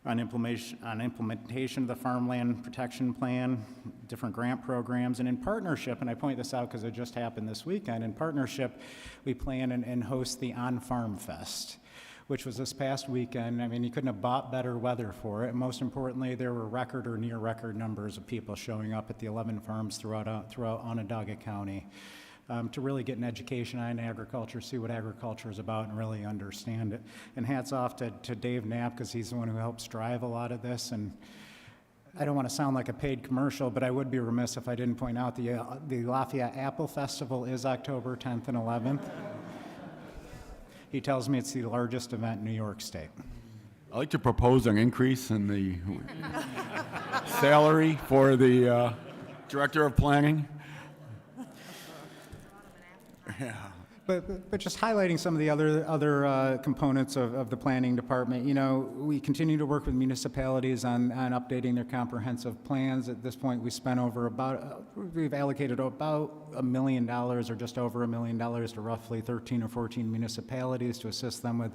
Speaker 16: on implementation of the Farmland Protection Plan, different grant programs, and in partnership, and I point this out because it just happened this weekend, in partnership, we plan and host the On-Farm Fest, which was this past weekend. I mean, you couldn't have bought better weather for it. Most importantly, there were record or near record numbers of people showing up at the 11 farms throughout Onondaga County to really get an education on agriculture, see what agriculture is about, and really understand it. And hats off to Dave Knapp, because he's the one who helps drive a lot of this. And I don't want to sound like a paid commercial, but I would be remiss if I didn't point out the Lafayette Apple Festival is October 10th and 11th. He tells me it's the largest event in New York State.
Speaker 7: I'd like to propose an increase in the salary for the Director of Planning. Yeah.
Speaker 16: But just highlighting some of the other components of the planning department, you know, we continue to work with municipalities on updating their comprehensive plans. At this point, we've allocated about $1 million or just over $1 million to roughly 13 or 14 municipalities to assist them with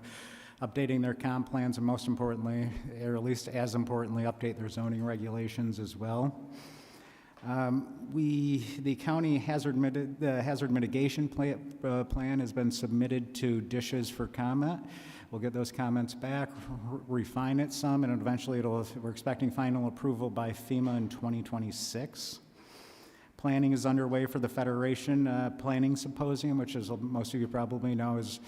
Speaker 16: updating their comp plans, and most importantly, or at least as importantly, update their zoning regulations as well. The county hazard mitigation plan has been submitted to DISHES for comment. We'll get those comments back, refine it some, and eventually we're expecting final approval by FEMA in 2026. Planning is underway for the Federation Planning Symposium, which, as most of you probably know, is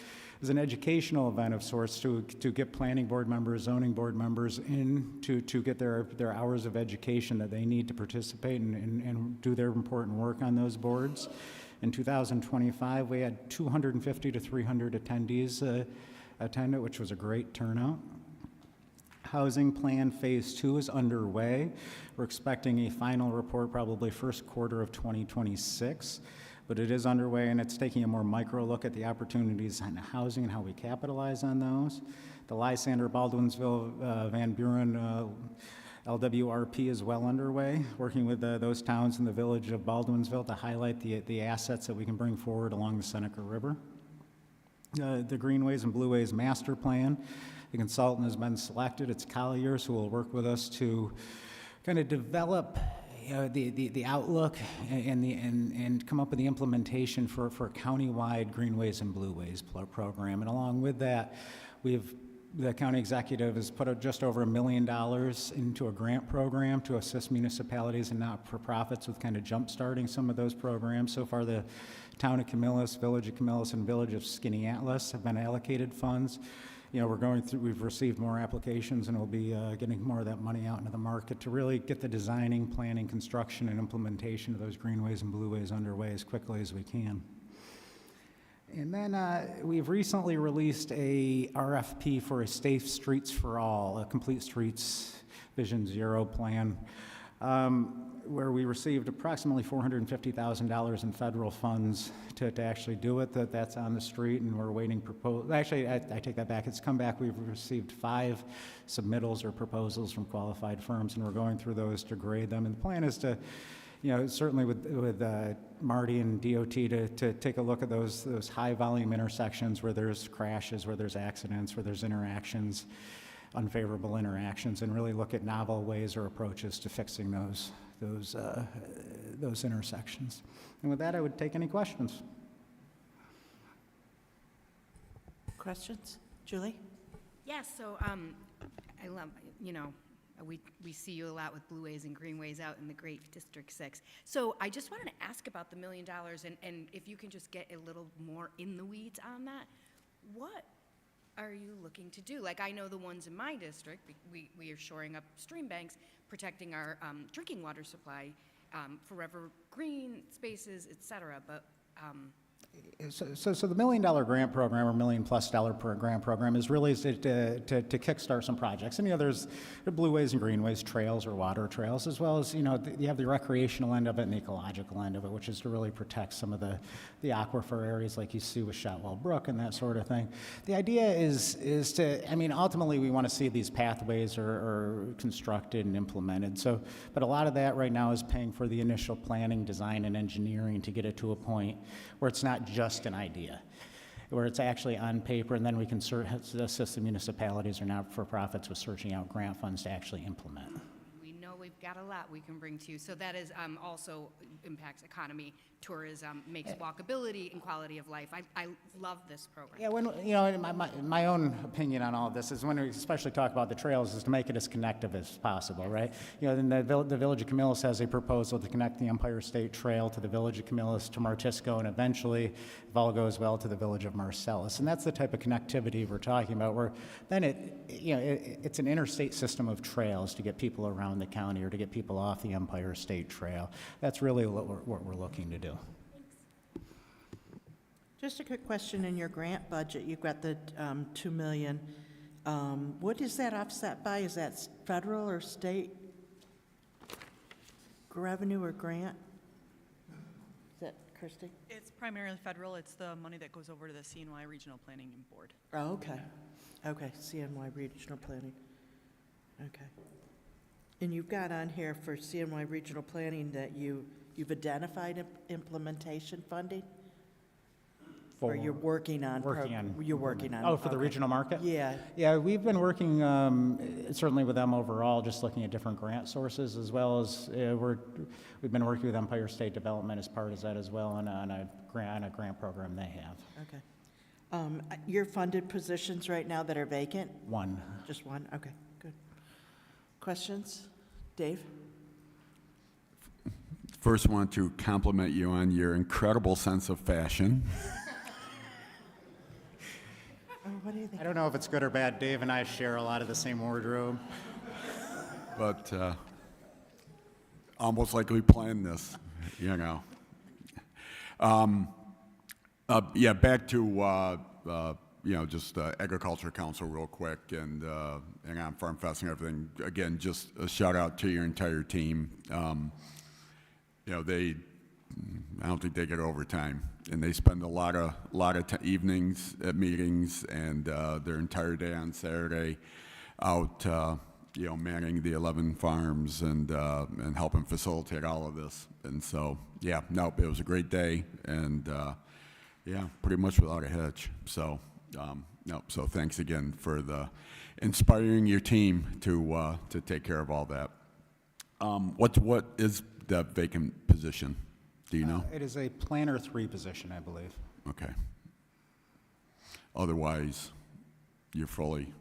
Speaker 16: an educational event of sorts to get planning board members, zoning board members in to get their hours of education that they need to participate and do their important work on those boards. In 2025, we had 250 to 300 attendees attend it, which was a great turnout. Housing Plan Phase 2 is underway. We're expecting a final report probably first quarter of 2026. But it is underway, and it's taking a more micro look at the opportunities in housing and how we capitalize on those. The Lysander, Baldwinsville, Van Buren, LWRP is well underway, working with those towns in the village of Baldwinsville to highlight the assets that we can bring forward along the Seneca River. The Greenways and Blueways Master Plan, the consultant has been selected. It's Colliers who will work with us to kind of develop the outlook and come up with the implementation for a countywide Greenways and Blueways program. And along with that, the county executive has put just over $1 million into a grant program to assist municipalities and not-for-profits with kind of jump-starting some of those programs. So far, the town of Camillus, village of Camillus, and village of Skinny Atlas have been allocated funds. You know, we've received more applications, and we'll be getting more of that money out into the market to really get the designing, planning, construction, and implementation of those greenways and blueways underway as quickly as we can. And then we've recently released a RFP for a Safe Streets for All, a Complete Streets Vision Zero plan, where we received approximately $450,000 in federal funds to actually do it. That's on the street, and we're waiting Actually, I take that back. It's come back. We've received 5 submittals or proposals from qualified firms, and we're going through those to grade them. And the plan is to, you know, certainly with Marty and DOT to take a look at those high volume intersections where there's crashes, where there's accidents, where there's interactions, unfavorable interactions, and really look at novel ways or approaches to fixing those intersections. And with that, I would take any questions.
Speaker 1: Questions? Julie?
Speaker 10: Yes, so I love, you know, we see you a lot with Blueways and Greenways out in the great District 6. So I just wanted to ask about the $1 million, and if you can just get a little more in the weeds on that. What are you looking to do? Like, I know the ones in my district, we are shoring up stream banks, protecting our drinking water supply, forever green spaces, et cetera, but
Speaker 16: So the $1 million grant program, or $1 million+ grant program, is really to kickstart some projects. And, you know, there's the blueways and greenways, trails or water trails, as well as, you know, you have the recreational end of it and the ecological end of it, which is to really protect some of the aquifer areas like you see with Shotwell Brook and that sort of thing. The idea is to, I mean, ultimately we want to see these pathways are constructed and implemented. So, but a lot of that right now is paying for the initial planning, design, and engineering to get it to a point where it's not just an idea, where it's actually on paper, and then we can assist the municipalities or not-for-profits with searching out grant funds to actually implement.
Speaker 10: we know we we've got a lot we can bring to you. So that is also impacts economy, tourism, makes walkability and quality of life. I love this program.
Speaker 16: Yeah, when, you know, my own opinion on all of this is when we especially talk about the trails is to make it as connective as possible, right? You know, then the Village of Camillus has a proposal to connect the Empire State Trail to the Village of Camillus to Martisco and eventually, if all goes well, to the Village of Marcellus. And that's the type of connectivity we're talking about, where then it's an interstate system of trails to get people around the county or to get people off the Empire State Trail. That's really what we're looking to do.
Speaker 1: Just a quick question, in your grant budget, you've got the $2 million. What is that offset by? Is that federal or state revenue or grant? Is that Christie?
Speaker 4: It's primarily federal. It's the money that goes over to the CNY Regional Planning Board.
Speaker 1: Oh, okay. Okay, CNY Regional Planning. Okay. And you've got on here for CNY Regional Planning that you've identified implementation funding? Or you're working on? You're working on.
Speaker 16: Oh, for the
Speaker 1: okay.
Speaker 16: regional market?
Speaker 1: Yeah.
Speaker 16: Yeah, we've been working certainly with them overall, just looking at different grant sources, as well as we've been working with Empire State Development as part of that as well on a grant program they have.
Speaker 1: Okay. Your funded positions right now that are vacant?
Speaker 16: One.
Speaker 1: Just one? Okay, good. Questions? Dave?
Speaker 7: First, want to compliment you on your incredible sense of fashion.
Speaker 1: What do you think?
Speaker 16: I don't know if it's good or bad. Dave and I share a lot of the same wardrobe.
Speaker 7: But almost like we planned this, you know. Yeah, back to, you know, just Agriculture Council real quick and on Farm Fest and everything. Again, just a shout out to your entire team. You know, I don't think they get overtime, and they spend a lot of evenings at meetings and their entire day on Saturday out, you know, manning the 11 farms and helping facilitate all of this. And so, yeah, no, it was a great day, and yeah, pretty much without a hitch. So, no, so thanks again for inspiring your team to take care of all that. What is the vacant position? Do you know?
Speaker 16: It is a Planner 3 position, I believe.
Speaker 7: Okay. Otherwise, you're fully...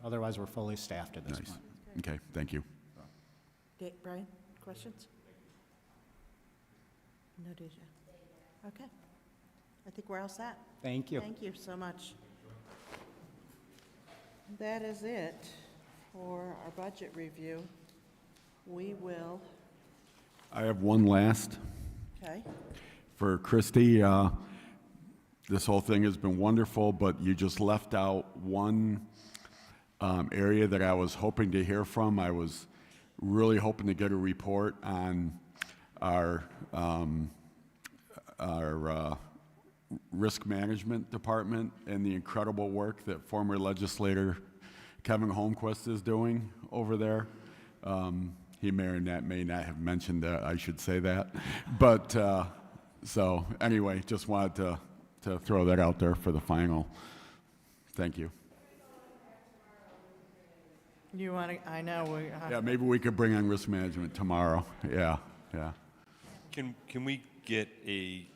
Speaker 16: Otherwise, we're fully staffed at this
Speaker 7: Nice.
Speaker 16: point.
Speaker 7: Okay, thank you.
Speaker 1: Brian, questions? No, did you? Okay. I think we're all set.
Speaker 16: Thank you.
Speaker 1: Thank you so much. That is it for our budget review. We will...
Speaker 7: I have one last.
Speaker 1: Okay.
Speaker 7: For Christie, this whole thing has been wonderful, but you just left out one area that I was hoping to hear from. I was really hoping to get a report on our risk management department and the incredible work that former legislator Kevin Holmquist is doing over there. He may or may not have mentioned that, I should say that. But, so anyway, just wanted to throw that out there for the final. Thank you.
Speaker 1: You want to, I know,
Speaker 7: Yeah, maybe we could bring on risk management tomorrow. Yeah, yeah.
Speaker 6: Can we get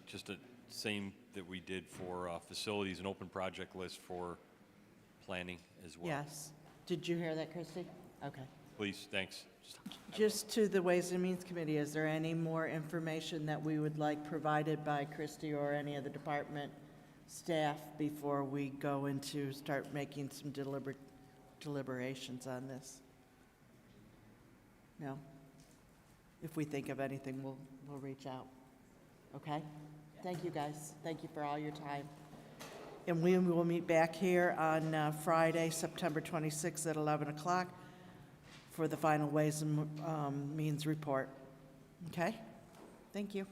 Speaker 6: just a same that we did for facilities, an open project list for planning as well?
Speaker 1: yes. Did you hear that, Christie? Okay.
Speaker 6: Please, thanks.
Speaker 1: Just to the Ways and Means Committee, is there any more information that we would like provided by Christie or any of the department staff before we go into start making some deliberations on this? No? If we think of anything, we'll reach out. Okay? Thank you, guys. Thank you for all your time. And we will meet back here on Friday, September 26th at 11 o'clock for the final Ways and Means report. Okay? Thank you.